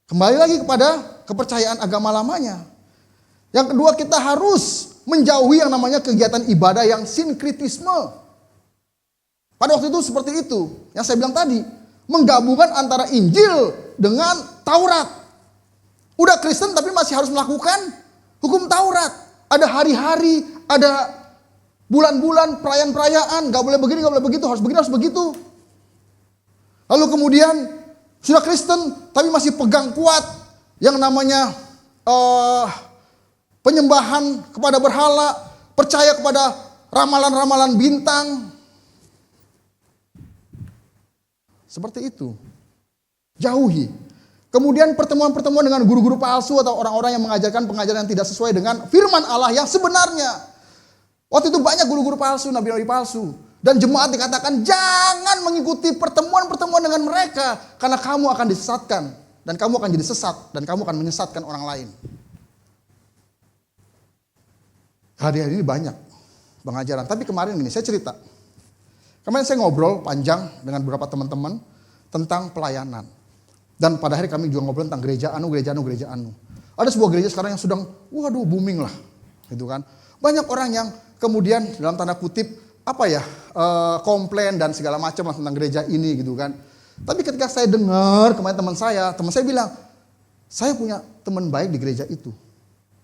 Kembali lagi kepada kepercayaan agama lamanya. Yang kedua, kita harus menjauhi yang namanya kegiatan ibadah yang sinkritisme. Pada waktu itu seperti itu, yang saya bilang tadi, menggabungkan antara Injil dengan Taurat. Udah Kristen tapi masih harus melakukan hukum Taurat. Ada hari-hari, ada bulan-bulan, perayaan-perayaan, gak boleh begini, gak boleh begitu, harus begini, harus begitu. Lalu kemudian sudah Kristen tapi masih pegang kuat yang namanya penyembahan kepada berhala, percaya kepada ramalan-ramalan bintang. Seperti itu. Jauhi. Kemudian pertemuan-pertemuan dengan guru-guru palsu atau orang-orang yang mengajarkan pengajaran yang tidak sesuai dengan firman Allah yang sebenarnya. Waktu itu banyak guru-guru palsu, nabi-nabi palsu. Dan jemaat dikatakan jangan mengikuti pertemuan-pertemuan dengan mereka. Karena kamu akan disesatkan. Dan kamu akan jadi sesat. Dan kamu akan menyesatkan orang lain. Hari-hari ini banyak pengajaran. Tapi kemarin ini saya cerita. Kemarin saya ngobrol panjang dengan beberapa teman-teman tentang pelayanan. Dan pada akhirnya kami juga ngobrol tentang gereja anu. Ada sebuah gereja sekarang yang sedang, waduh booming lah. Gitu kan. Banyak orang yang kemudian dalam tanda kutip, komplain dan segala macam lah tentang gereja ini gitu kan. Tapi ketika saya dengar kemarin teman saya bilang, saya punya teman baik di gereja itu.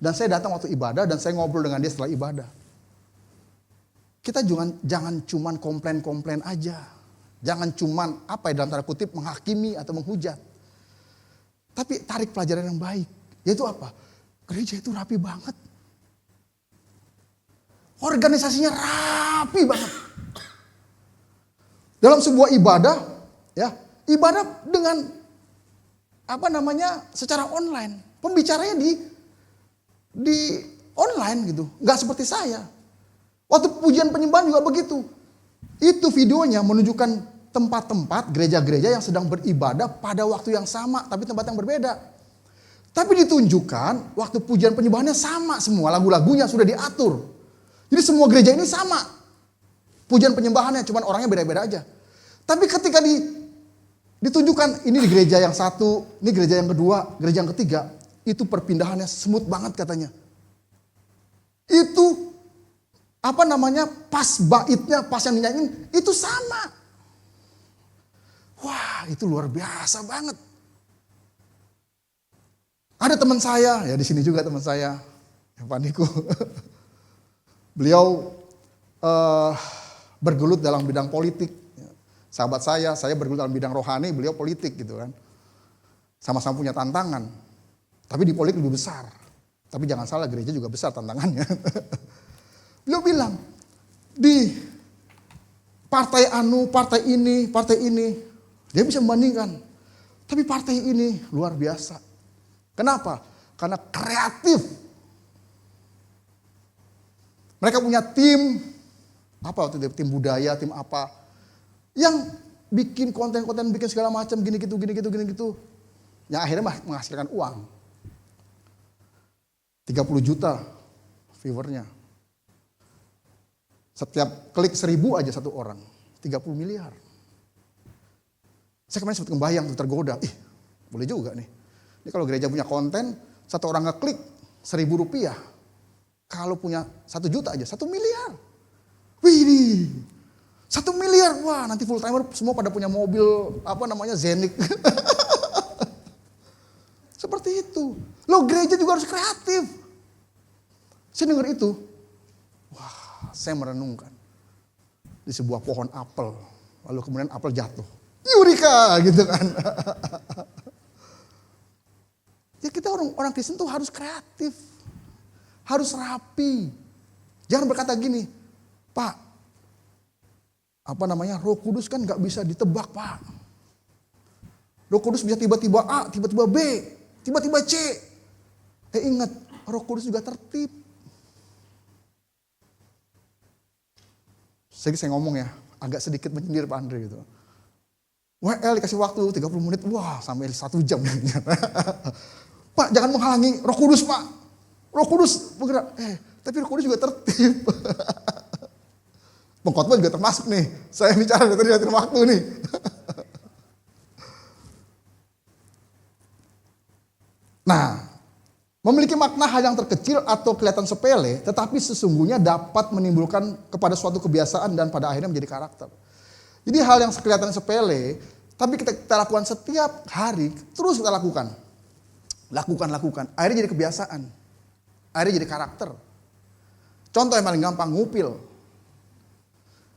Dan saya datang waktu ibadah dan saya ngobrol dengan dia setelah ibadah. Kita jangan cuman komplain-komplain aja. Jangan cuman dalam tanda kutip menghakimi atau menghujat. Tapi tarik pelajaran yang baik. Yaitu apa? Gereja itu rapi banget. Organisasinya rapi banget. Dalam sebuah ibadah, ya, ibadah dengan secara online. Pembicaranya di online gitu. Nggak seperti saya. Waktu pujian penyembahan juga begitu. Itu videonya menunjukkan tempat-tempat gereja-gereja yang sedang beribadah pada waktu yang sama, tapi tempat yang berbeda. Tapi ditunjukkan waktu pujian penyembahannya sama semua, lagu-lagunya sudah diatur. Jadi semua gereja ini sama. Pujian penyembahannya, cuman orangnya beda-beda aja. Tapi ketika ditunjukkan ini di gereja yang satu, ini gereja yang kedua, gereja yang ketiga, itu perpindahannya smooth banget katanya. Itu pas baitnya, pas yang dinyanyiin, itu sama. Wah, itu luar biasa banget. Ada teman saya, ya di sini juga teman saya, Pak Niko. Beliau bergelut dalam bidang politik. Sahabat saya bergelut dalam bidang rohani, beliau politik gitu kan. Sama-sama punya tantangan. Tapi di politik lebih besar. Tapi jangan salah, gereja juga besar tantangannya. Beliau bilang, di partai anu, partai ini, dia bisa membandingkan. Tapi partai ini luar biasa. Kenapa? Karena kreatif. Mereka punya tim, tim budaya, tim apa. Yang bikin konten-konten, bikin segala macam, gini gitu. Yang akhirnya menghasilkan uang. 30 juta viewernya. Setiap klik 1.000 aja satu orang. 30 miliar. Saya kemarin sempat membayang, tergoda. Boleh juga nih. Ini kalau gereja punya konten, satu orang ngeklik 1.000 rupiah. Kalau punya 1 juta aja, 1 miliar. Wih, 1 miliar. Wah, nanti full timer semua pada punya mobil, Zenik. Seperti itu. Loh, gereja juga harus kreatif. Saya dengar itu. Wah, saya merenungkan. Di sebuah pohon apel. Lalu kemudian apel jatuh. Eureka gitu kan. Ya kita orang Kristen tuh harus kreatif. Harus rapi. Jangan berkata gini, Pak, Roh Kudus kan gak bisa ditebak, Pak. Roh Kudus bisa tiba-tiba A, tiba-tiba B, tiba-tiba C. Ingat, Roh Kudus juga tertib. Saya ngomong ya, agak sedikit menyindir Pak Andre gitu. WL dikasih waktu 30 menit, wah sampai 1 jam. Pak, jangan menghalangi Roh Kudus, Pak. Roh Kudus bergerak. Tapi Roh Kudus juga tertib. Pengkhotbah juga termasuk nih. Saya bicara tadi dari waktu nih. Nah, memiliki makna hal yang terkecil atau kelihatan sepele, tetapi sesungguhnya dapat menimbulkan kepada suatu kebiasaan dan pada akhirnya menjadi karakter. Jadi hal yang kelihatan sepele, tapi kita lakukan setiap hari, terus kita lakukan. Lakukan. Akhirnya jadi kebiasaan. Akhirnya jadi karakter. Contoh yang paling gampang, ngupil.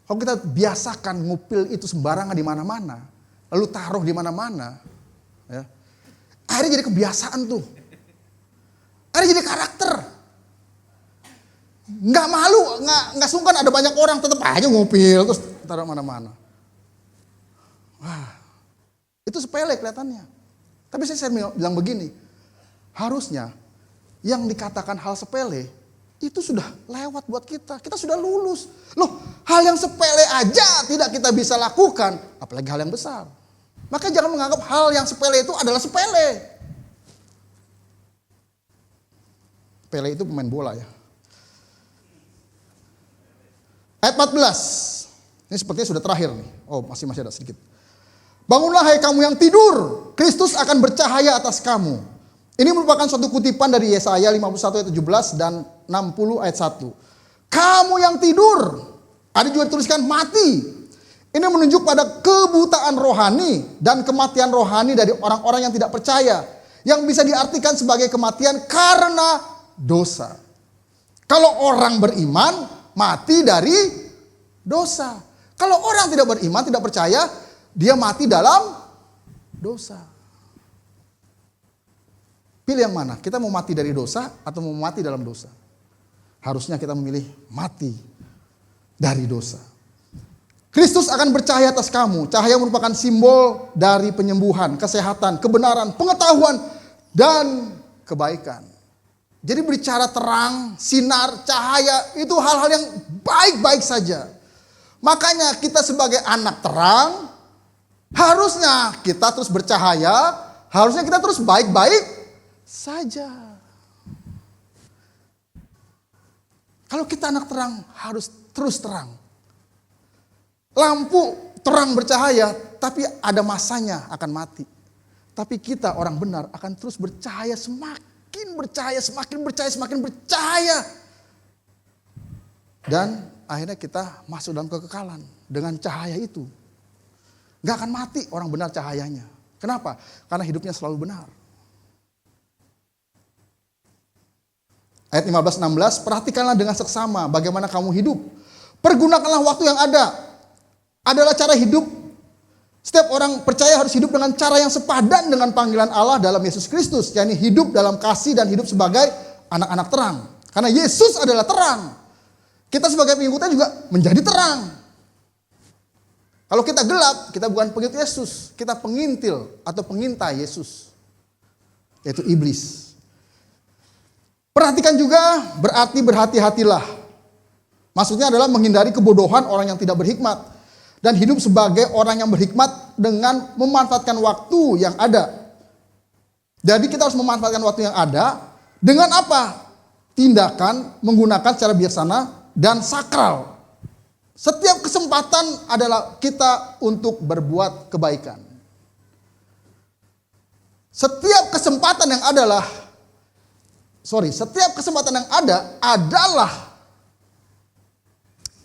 Kalau kita biasakan ngupil itu sembarangan di mana-mana, lalu taruh di mana-mana, ya, akhirnya jadi kebiasaan tuh. Akhirnya jadi karakter. Nggak malu, nggak sungkan ada banyak orang tetap aja ngupil terus taruh mana-mana. Wah, itu sepele kelihatannya. Tapi saya bilang begini, harusnya yang dikatakan hal sepele itu sudah lewat buat kita. Kita sudah lulus. Loh, hal yang sepele aja tidak kita bisa lakukan, apalagi hal yang besar. Maka jangan menganggap hal yang sepele itu adalah sepele. Pele itu pemain bola ya. Ayat 14. Ini sepertinya sudah terakhir nih. Oh, masih ada sedikit. Bangunlah hai kamu yang tidur, Kristus akan bercahaya atas kamu. Ini merupakan suatu kutipan dari Yesaya 51 ayat 17 dan 60 ayat 1. Kamu yang tidur, ada juga dituliskan mati. Ini menunjuk pada kebutaan rohani dan kematian rohani dari orang-orang yang tidak percaya. Yang bisa diartikan sebagai kematian karena dosa. Kalau orang beriman, mati dari dosa. Kalau orang tidak beriman, tidak percaya, dia mati dalam dosa. Pilih yang mana? Kita mau mati dari dosa atau mau mati dalam dosa? Harusnya kita memilih mati dari dosa. Kristus akan bercahaya atas kamu. Cahaya merupakan simbol dari penyembuhan, kesehatan, kebenaran, pengetahuan, dan kebaikan. Jadi berbicara terang, sinar, cahaya, itu hal-hal yang baik-baik saja. Makanya kita sebagai anak terang, harusnya kita terus bercahaya, harusnya kita terus baik-baik saja. Kalau kita anak terang, harus terus terang. Lampu terang bercahaya, tapi ada masanya akan mati. Tapi kita orang benar akan terus bercahaya, semakin bercahaya. Dan akhirnya kita masuk dalam kekekalan dengan cahaya itu. Gak akan mati orang benar cahayanya. Kenapa? Karena hidupnya selalu benar. Ayat 15-16, perhatikanlah dengan seksama bagaimana kamu hidup. Pergunakanlah waktu yang ada. Adalah cara hidup. Setiap orang percaya harus hidup dengan cara yang sepadan dengan panggilan Allah dalam Yesus Kristus. yakni hidup dalam kasih dan hidup sebagai anak-anak terang. Karena Yesus adalah terang. Kita sebagai pengikutnya juga menjadi terang. Kalau kita gelap, kita bukan pengikut Yesus. Kita pengintil atau pengintai Yesus. Yaitu iblis. Perhatikan juga berarti berhati-hatilah. Maksudnya adalah menghindari kebodohan orang yang tidak berhikmat. Dan hidup sebagai orang yang berhikmat dengan memanfaatkan waktu yang ada. Jadi kita harus memanfaatkan waktu yang ada. Dengan apa? Tindakan menggunakan secara bijaksana dan sakral. Setiap kesempatan adalah kita untuk berbuat kebaikan. Setiap kesempatan yang ada adalah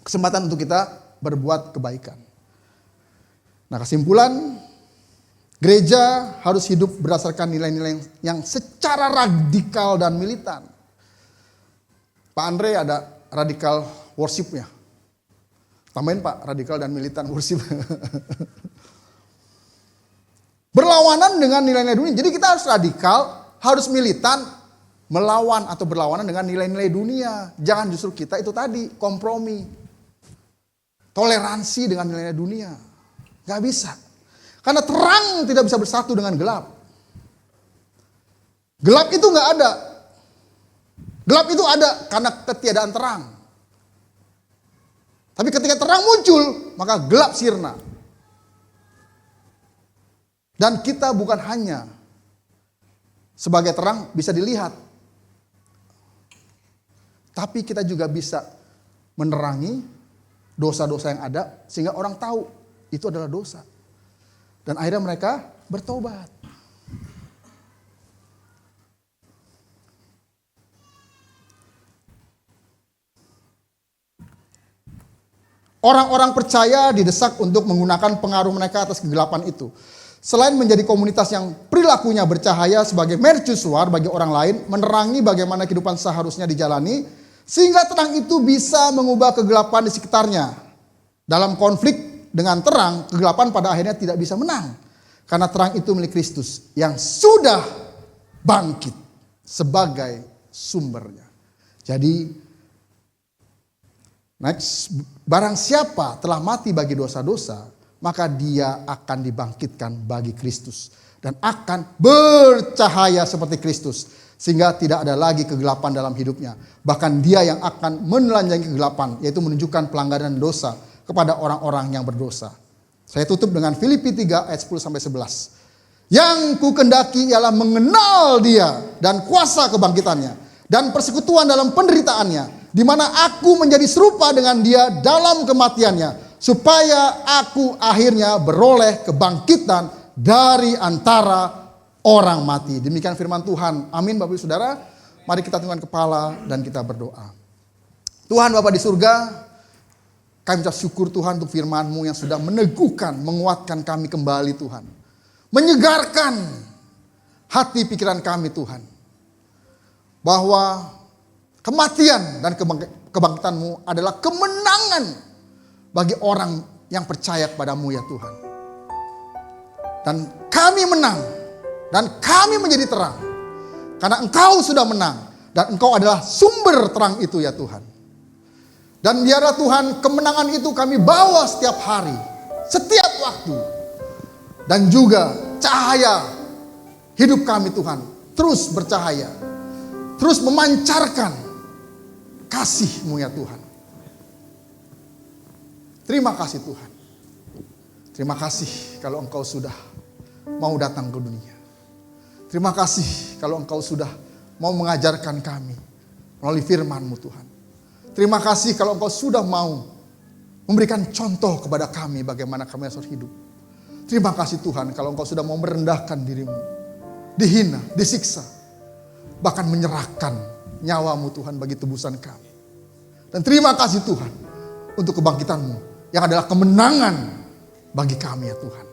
kesempatan untuk kita berbuat kebaikan. Nah, kesimpulan, gereja harus hidup berdasarkan nilai-nilai yang secara radikal dan militan. Pak Andre ada radikal worship-nya. Tambahin Pak, radikal dan militan worship. Berlawanan dengan nilai-nilai dunia. Jadi kita harus radikal, harus militan, melawan atau berlawanan dengan nilai-nilai dunia. Jangan justru kita itu tadi, kompromi. Toleransi dengan nilai-nilai dunia. Gak bisa. Karena terang tidak bisa bersatu dengan gelap. Gelap itu gak ada. Gelap itu ada karena ketiadaan terang. Tapi ketika terang muncul, maka gelap sirna. Dan kita bukan hanya sebagai terang bisa dilihat. Tapi kita juga bisa menerangi dosa-dosa yang ada sehingga orang tahu itu adalah dosa. Dan akhirnya mereka bertobat. Orang-orang percaya didesak untuk menggunakan pengaruh mereka atas kegelapan itu. Selain menjadi komunitas yang perilakunya bercahaya sebagai mercusuar bagi orang lain, menerangi bagaimana kehidupan seharusnya dijalani, sehingga terang itu bisa mengubah kegelapan di sekitarnya. Dalam konflik dengan terang, kegelapan pada akhirnya tidak bisa menang. Karena terang itu milik Kristus yang sudah bangkit sebagai sumbernya. Jadi, next, barang siapa telah mati bagi dosa-dosa, maka dia akan dibangkitkan bagi Kristus dan akan bercahaya seperti Kristus, sehingga tidak ada lagi kegelapan dalam hidupnya. Bahkan dia yang akan menelanjangi kegelapan, yaitu menunjukkan pelanggaran dosa kepada orang-orang yang berdosa. Saya tutup dengan Filipi 3 ayat 10-11. Yang kukendaki ialah mengenal dia dan kuasa kebangkitannya dan persekutuan dalam penderitaannya, di mana aku menjadi serupa dengan dia dalam kematiannya, supaya aku akhirnya beroleh kebangkitan dari antara orang mati. Demikian firman Tuhan. Amin Bapak Ibu Saudara. Mari kita tundukkan kepala dan kita berdoa. Tuhan Bapa di surga, kami ucap syukur Tuhan untuk firman-Mu yang sudah meneguhkan, menguatkan kami kembali Tuhan. Menyegarkan hati pikiran kami Tuhan. Bahwa kematian dan kebangkitan-Mu adalah kemenangan bagi orang yang percaya kepada-Mu ya Tuhan. Dan kami menang. Dan kami menjadi terang. Karena Engkau sudah menang. Dan Engkau adalah sumber terang itu ya Tuhan. Dan biarlah Tuhan kemenangan itu kami bawa setiap hari. Setiap waktu. Dan juga cahaya hidup kami Tuhan. Terus bercahaya. Terus memancarkan kasih-Mu ya Tuhan. Terima kasih Tuhan. Terima kasih kalau Engkau sudah mau datang ke dunia. Terima kasih kalau Engkau sudah mau mengajarkan kami melalui firman-Mu Tuhan. Terima kasih kalau Engkau sudah mau memberikan contoh kepada kami bagaimana kami harus hidup. Terima kasih Tuhan kalau Engkau sudah mau merendahkan diri-Mu, dihina, disiksa, bahkan menyerahkan nyawa-Mu Tuhan bagi tebusan kami. Dan terima kasih Tuhan untuk kebangkitan-Mu yang adalah kemenangan bagi kami ya Tuhan.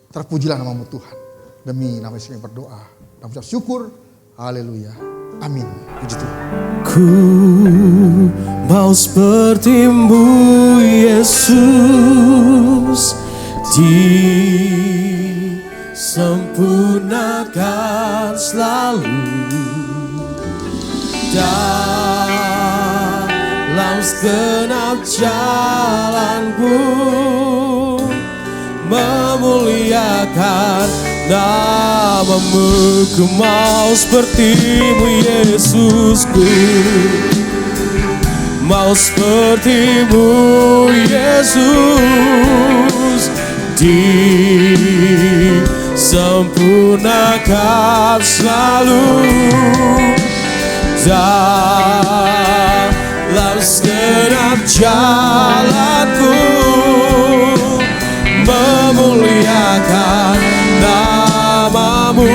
Terpujilah nama-Mu Tuhan. Demi nama Yesus kami berdoa dan ucap syukur. Haleluya. Amin. Puji Tuhan. Ku mau seperti-Mu Yesus, disempurnakan selalu dalam segenap jalanku, memuliakan nama-Mu. Ku mau seperti-Mu Yesusku, mau seperti-Mu Yesus, disempurnakan selalu dalam segenap jalanku, memuliakan nama-Mu,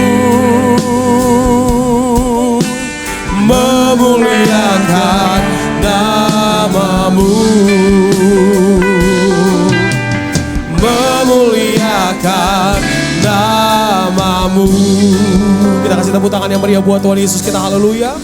memuliakan nama-Mu, memuliakan nama-Mu. Kita kasih tepuk tangan yang meriah buat Tuhan Yesus kita. Haleluya.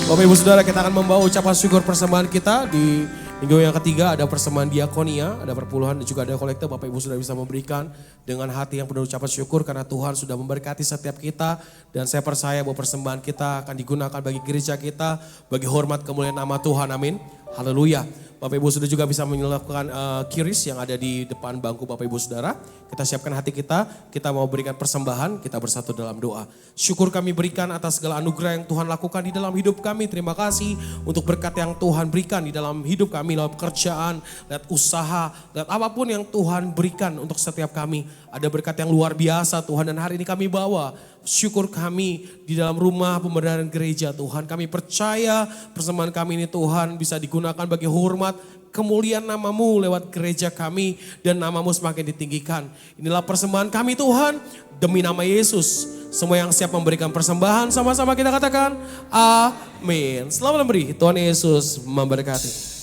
Bapak Ibu Saudara, kita akan membawa ucapan syukur persembahan kita. Di minggu yang ketiga ada persembahan diakonia, ada perpuluhan dan juga ada kolekte. Bapak Ibu Saudara bisa memberikan dengan hati yang penuh ucapan syukur karena Tuhan sudah memberkati setiap kita. Dan saya percaya bahwa persembahan kita akan digunakan bagi gereja kita, bagi hormat kemuliaan nama Tuhan. Amin. Haleluya. Bapak Ibu Saudara juga bisa melakukan kiris yang ada di depan bangku Bapak Ibu Saudara. Kita siapkan hati kita mau berikan persembahan, kita bersatu dalam doa. Syukur kami berikan atas segala anugerah yang Tuhan lakukan di dalam hidup kami. Terima kasih untuk berkat yang Tuhan berikan di dalam hidup kami, dalam pekerjaan, lihat usaha, lihat apapun yang Tuhan berikan untuk setiap kami. Ada berkat yang luar biasa Tuhan, dan hari ini kami bawa syukur kami di dalam rumah pemberdayaan gereja Tuhan. Kami percaya persembahan kami ini Tuhan bisa digunakan bagi hormat kemuliaan nama-Mu lewat gereja kami, dan nama-Mu semakin ditinggikan. Inilah persembahan kami Tuhan, demi nama Yesus. Semua yang siap memberikan persembahan sama-sama kita katakan amin. Selamat memberi, Tuhan Yesus memberkati.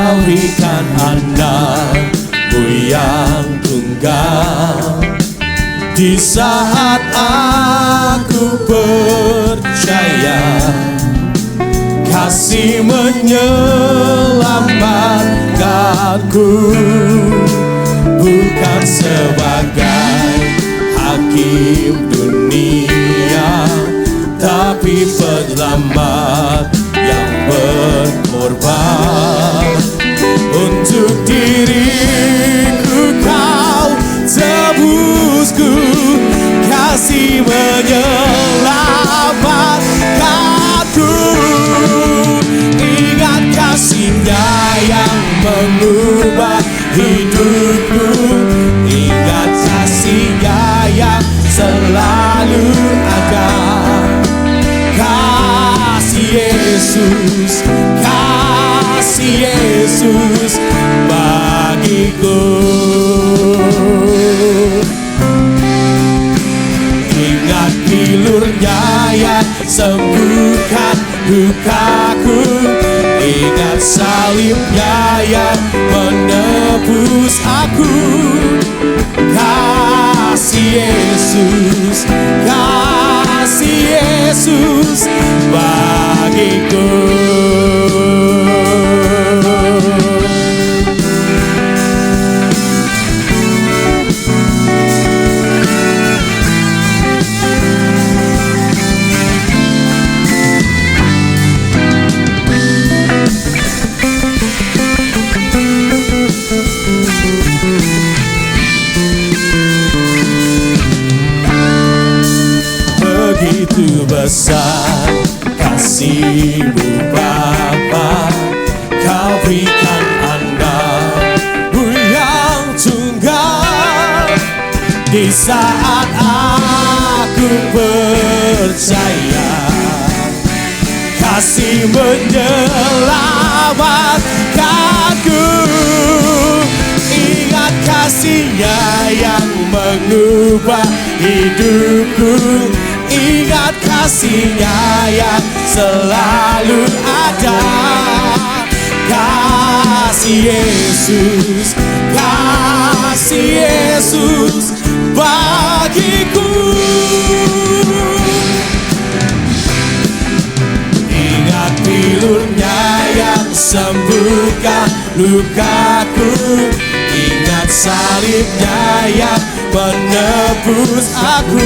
Kau berikan anakmu yang tunggal. Di saat aku percaya kasih menyelamatkanku, bukan sebagai hakim dunia, tapi penyelamat yang berkorban. Untuk diriku kau tebusku, kasih menyelamatkanku. Ingat kasih-Nya yang mengubah hidupku. Ingat kasih-Nya yang selalu ada. Kasih Yesus, kasih Yesus bagiku. Ingat pilur-Nya yang sembuhkan lukaku. Ingat salib-Nya yang menebus aku. Kasih Yesus, kasih Yesus bagiku. Begitu besar kasih-Mu Bapa, Kau berikan anakmu yang tunggal. Di saat aku percaya kasih menyelamatkanku. Ingat kasih-Nya yang mengubah hidupku. Ingat kasih-Nya yang selalu ada. Kasih Yesus, kasih Yesus bagiku. Ingat pilur-Nya yang sembuhkan lukaku. Ingat salib-Nya yang menebus aku.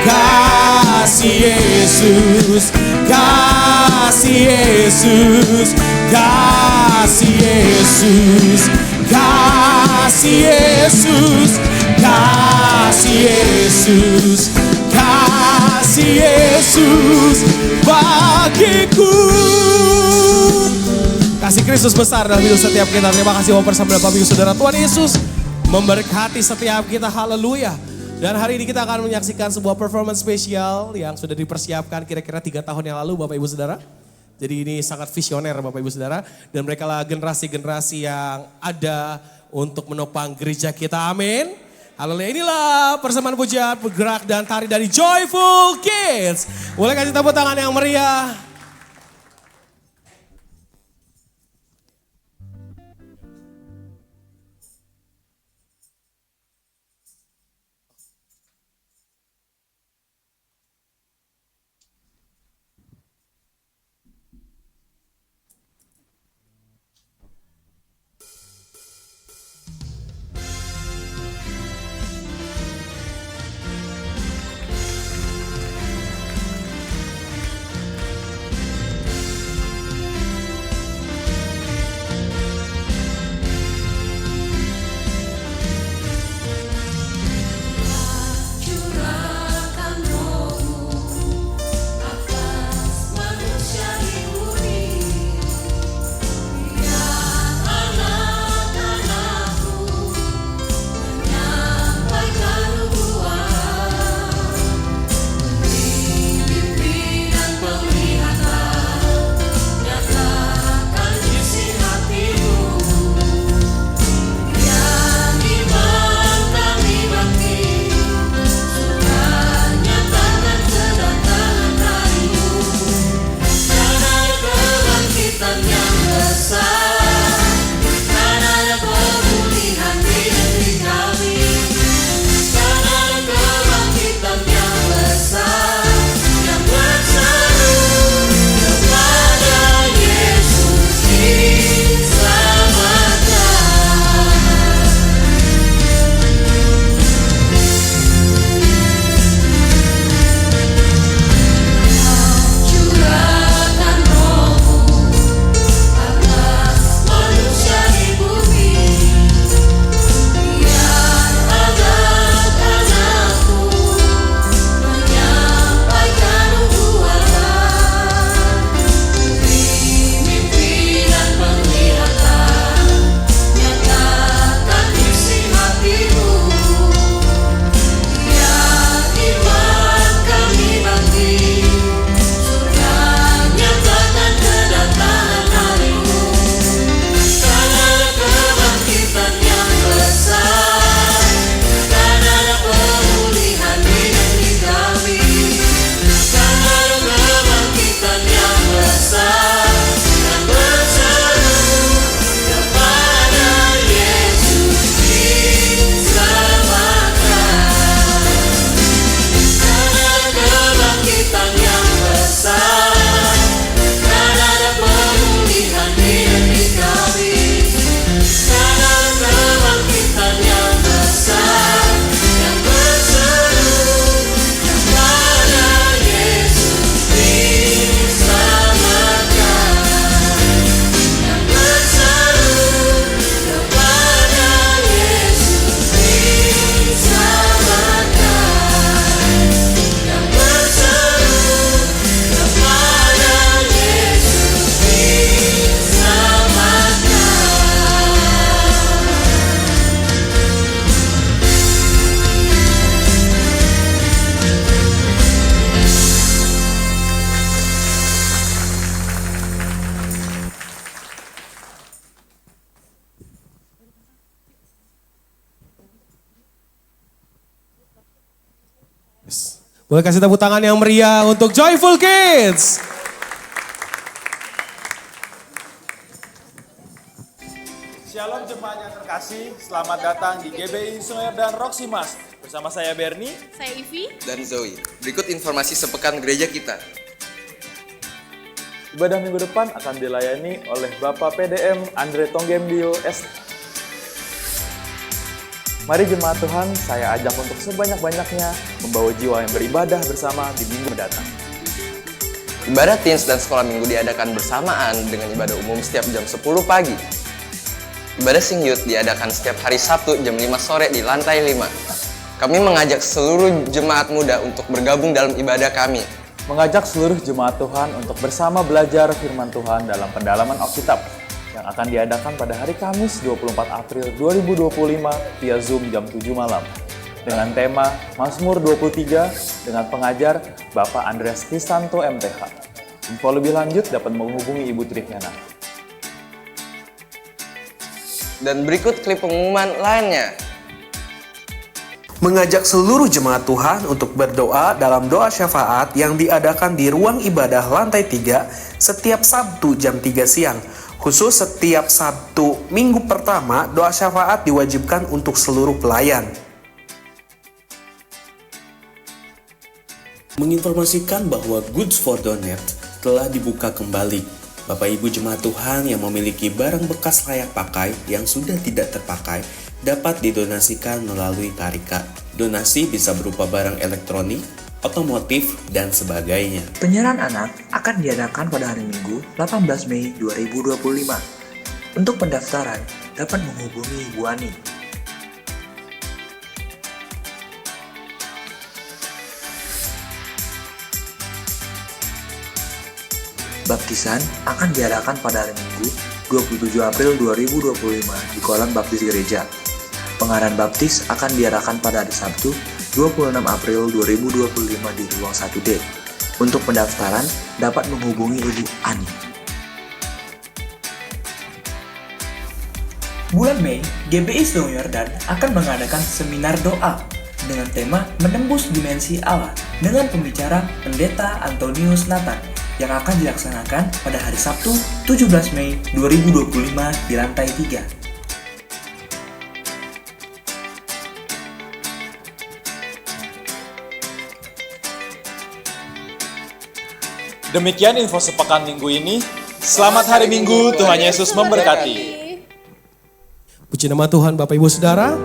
Kasih Yesus, kasih Yesus, kasih Yesus, kasih Yesus, kasih Yesus, kasih Yesus bagiku. Kasih Kristus besar dalam hidup setiap kita. Terima kasih Bapak bersama Bapak Ibu Saudara. Tuhan Yesus memberkati setiap kita. Haleluya. Dan hari ini kita akan menyaksikan sebuah performance spesial yang sudah dipersiapkan kira-kira 3 tahun yang lalu Bapak Ibu Saudara. Jadi ini sangat visioner Bapak Ibu Saudara. Dan mereka lah generasi-generasi yang ada untuk menopang gereja kita. Amin. Haleluya. Inilah persembahan pujian, bergerak dan tari dari Joyful Kids. Boleh kasih tepuk tangan yang meriah. Boleh kasih tepuk tangan yang meriah untuk Joyful Kids. Shalom jemaat yang terkasih, selamat datang di GBI Sungai dan Roksimas. Bersama saya Bernie, saya Ivi, dan Zoe. Berikut informasi sepekan gereja kita. ibadah minggu depan akan dilayani oleh Bapak PDM Andre Tonggemdio S. Mari jemaat Tuhan, saya ajak untuk sebanyak-banyaknya membawa jiwa yang beribadah bersama di minggu mendatang. Ibadah teens dan sekolah minggu diadakan bersamaan dengan ibadah umum setiap jam 10 pagi. Ibadah Sing Youth diadakan setiap hari Sabtu jam 5 sore di lantai 5. Kami mengajak seluruh jemaat muda untuk bergabung dalam ibadah kami. Mengajak seluruh jemaat Tuhan untuk bersama belajar firman Tuhan dalam pendalaman Alkitab yang akan diadakan pada hari Kamis 24 April 2025 via Zoom jam 7 malam dengan tema Mazmur 23 dengan pengajar Bapak Andreas Kristanto MTH. Info lebih lanjut dapat menghubungi Ibu Triviana. Dan berikut klip pengumuman lainnya. Mengajak seluruh jemaat Tuhan untuk berdoa dalam doa syafaat yang diadakan di ruang ibadah lantai 3 setiap Sabtu jam 3 siang. Khusus setiap Sabtu minggu pertama, doa syafaat diwajibkan untuk seluruh pelayan. Menginformasikan bahwa Goods for Donate telah dibuka kembali. Bapak Ibu jemaat Tuhan yang memiliki barang bekas layak pakai yang sudah tidak terpakai dapat didonasikan melalui Karika. Donasi bisa berupa barang elektronik, otomotif, dan sebagainya. Penyerahan anak akan diadakan pada hari Minggu 18 Mei 2025. Untuk pendaftaran dapat menghubungi Ibu Ani. Baptisan akan diadakan pada hari Minggu 27 April 2025 di Kolam Baptis Gereja. Pengarahan baptis akan diadakan pada hari Sabtu 26 April 2025 di ruang 1D. Untuk pendaftaran dapat menghubungi Ibu Ani. Bulan Mei, GBI Sungai Yordan akan mengadakan seminar doa dengan tema Menembus Dimensi Allah dengan pembicara Pendeta Antonius Nathan yang akan dilaksanakan pada hari Sabtu 17 Mei 2025 di lantai 3. Demikian info sepekan minggu ini. Selamat hari Minggu, Tuhan Yesus memberkati. Puji nama Tuhan Bapak Ibu Saudara.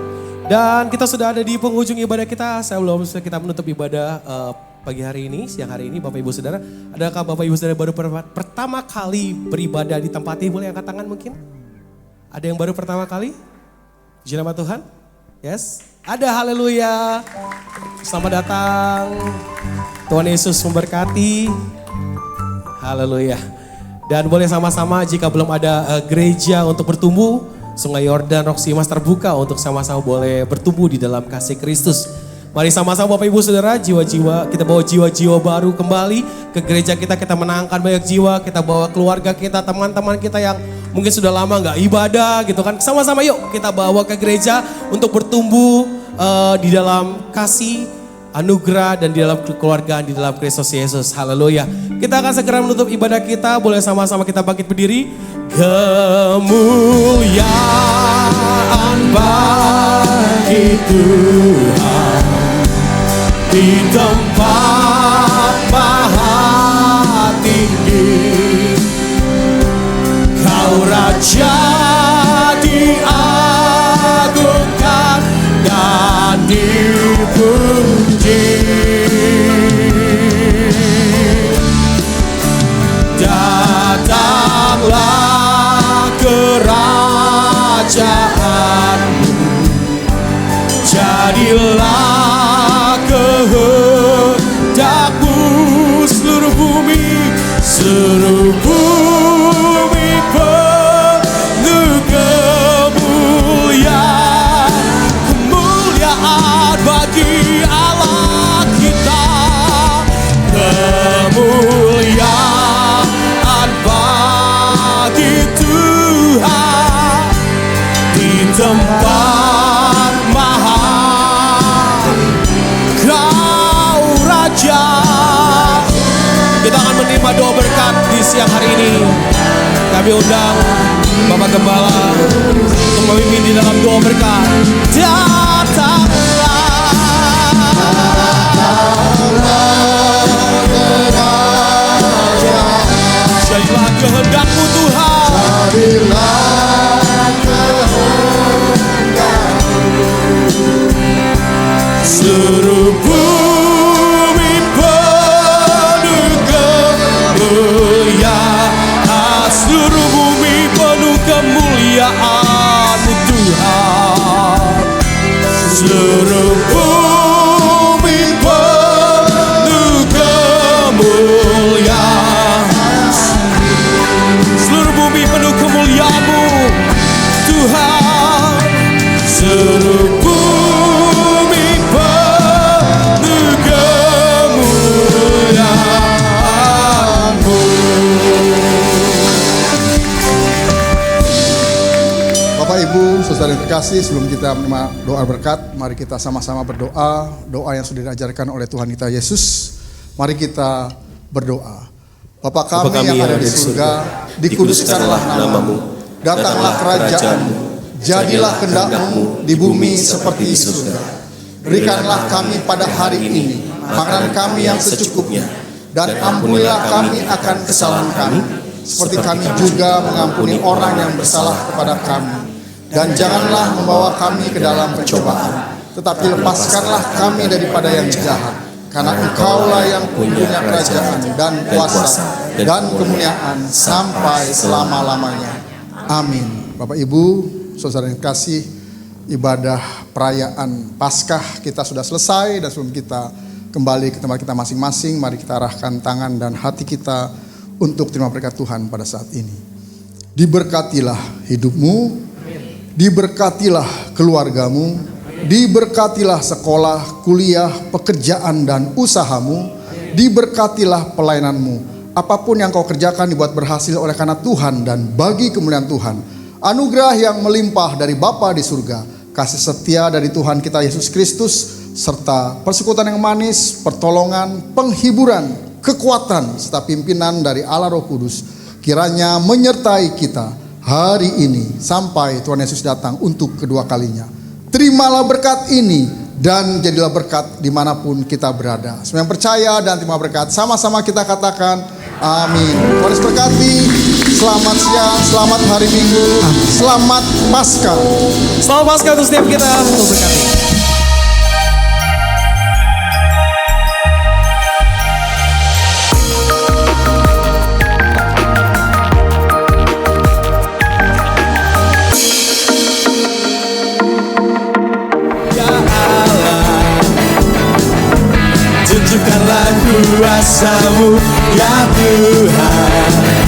Dan kita sudah ada di penghujung ibadah kita. Saya belum bisa kita menutup ibadah pagi hari ini, siang hari ini Bapak Ibu Saudara. Adakah Bapak Ibu Saudara baru pertama kali beribadah di tempat ini? Boleh angkat tangan mungkin? Ada yang baru pertama kali? Puji nama Tuhan. Yes. Ada, haleluya. Selamat datang. Tuhan Yesus memberkati. Haleluya. Dan boleh sama-sama jika belum ada gereja untuk bertumbuh, Sungai Yordan Roksimas terbuka untuk sama-sama boleh bertumbuh di dalam kasih Kristus. Mari sama-sama Bapak Ibu Saudara, jiwa-jiwa, kita bawa jiwa-jiwa baru kembali ke gereja kita menangkan banyak jiwa, kita bawa keluarga kita, teman-teman kita yang mungkin sudah lama gak ibadah gitu kan. Sama-sama yuk kita bawa ke gereja untuk bertumbuh di dalam kasih, anugerah dan di dalam kekeluargaan di dalam Kristus Yesus. Haleluya. Kita akan segera menutup ibadah kita. Boleh sama-sama kita bangkit berdiri. Kemuliaan bagi Tuhan di tempat maha tinggi. Kau Raja diagungkan dan dipuji. Datanglah kerajaanmu, jadilah kehendakmu. Seluruh bumi penuh kemuliaan bagi Allah kita. Kemuliaan bagi Tuhan di tempat maha. Kau Raja hari ini kami undang Bapak Gembala untuk memimpin di dalam doa berkat. Jadilah kehendak-Mu Tuhan. Seluruh bumi penuh kemuliaan, seluruh bumi penuh kemuliaan-Mu Tuhan. Seluruh bumi penuh kemuliaan, seluruh bumi penuh kemuliaan-Mu Tuhan. Seluruh bumi penuh kemuliaan-Mu. Bapak Ibu, saudara yang terkasih, sebelum kita menerima doa berkat, mari kita sama-sama berdoa, doa yang sudah diajarkan oleh Tuhan kita Yesus. Mari kita berdoa. Bapa kami yang ada di surga, dikuduskanlah nama-Mu, datanglah kerajaan-Mu, jadilah kehendak-Mu di bumi seperti di surga. Berikanlah kami pada hari ini makanan kami yang secukupnya, dan ampunilah kami akan kesalahan kami, seperti kami juga mengampuni orang yang bersalah kepada kami. Dan janganlah membawa kami ke dalam pencobaan, tetapi lepaskanlah kami daripada yang jahat. Karena Engkaulah yang punya kerajaan dan kuasa dan kemuliaan sampai selama-lamanya. Amin. Bapak Ibu, saudara yang kasih, ibadah perayaan Paskah kita sudah selesai, dan sebelum kita kembali ke tempat kita masing-masing, mari kita arahkan tangan dan hati kita untuk terima berkat Tuhan pada saat ini. Diberkatilah hidupmu, diberkatilah keluargamu, diberkatilah sekolah, kuliah, pekerjaan dan usahamu, diberkatilah pelayananmu. Apapun yang kau kerjakan dibuat berhasil oleh karena Tuhan dan bagi kemuliaan Tuhan. Anugerah yang melimpah dari Bapa di surga, kasih setia dari Tuhan kita Yesus Kristus, serta persekutuan yang manis, pertolongan, penghiburan, kekuatan, serta pimpinan dari Allah Roh Kudus, kiranya menyertai kita hari ini sampai Tuhan Yesus datang untuk kedua kalinya. Terimalah berkat ini dan jadilah berkat dimanapun kita berada. Semua yang percaya dan terima berkat, sama-sama kita katakan amin. Tuhan Yesus berkati. Selamat siang, selamat hari Minggu, selamat Paskah. Selamat Paskah untuk setiap kita. Tuhan berkati. Tunjukkanlah kuasa-Mu ya Tuhan.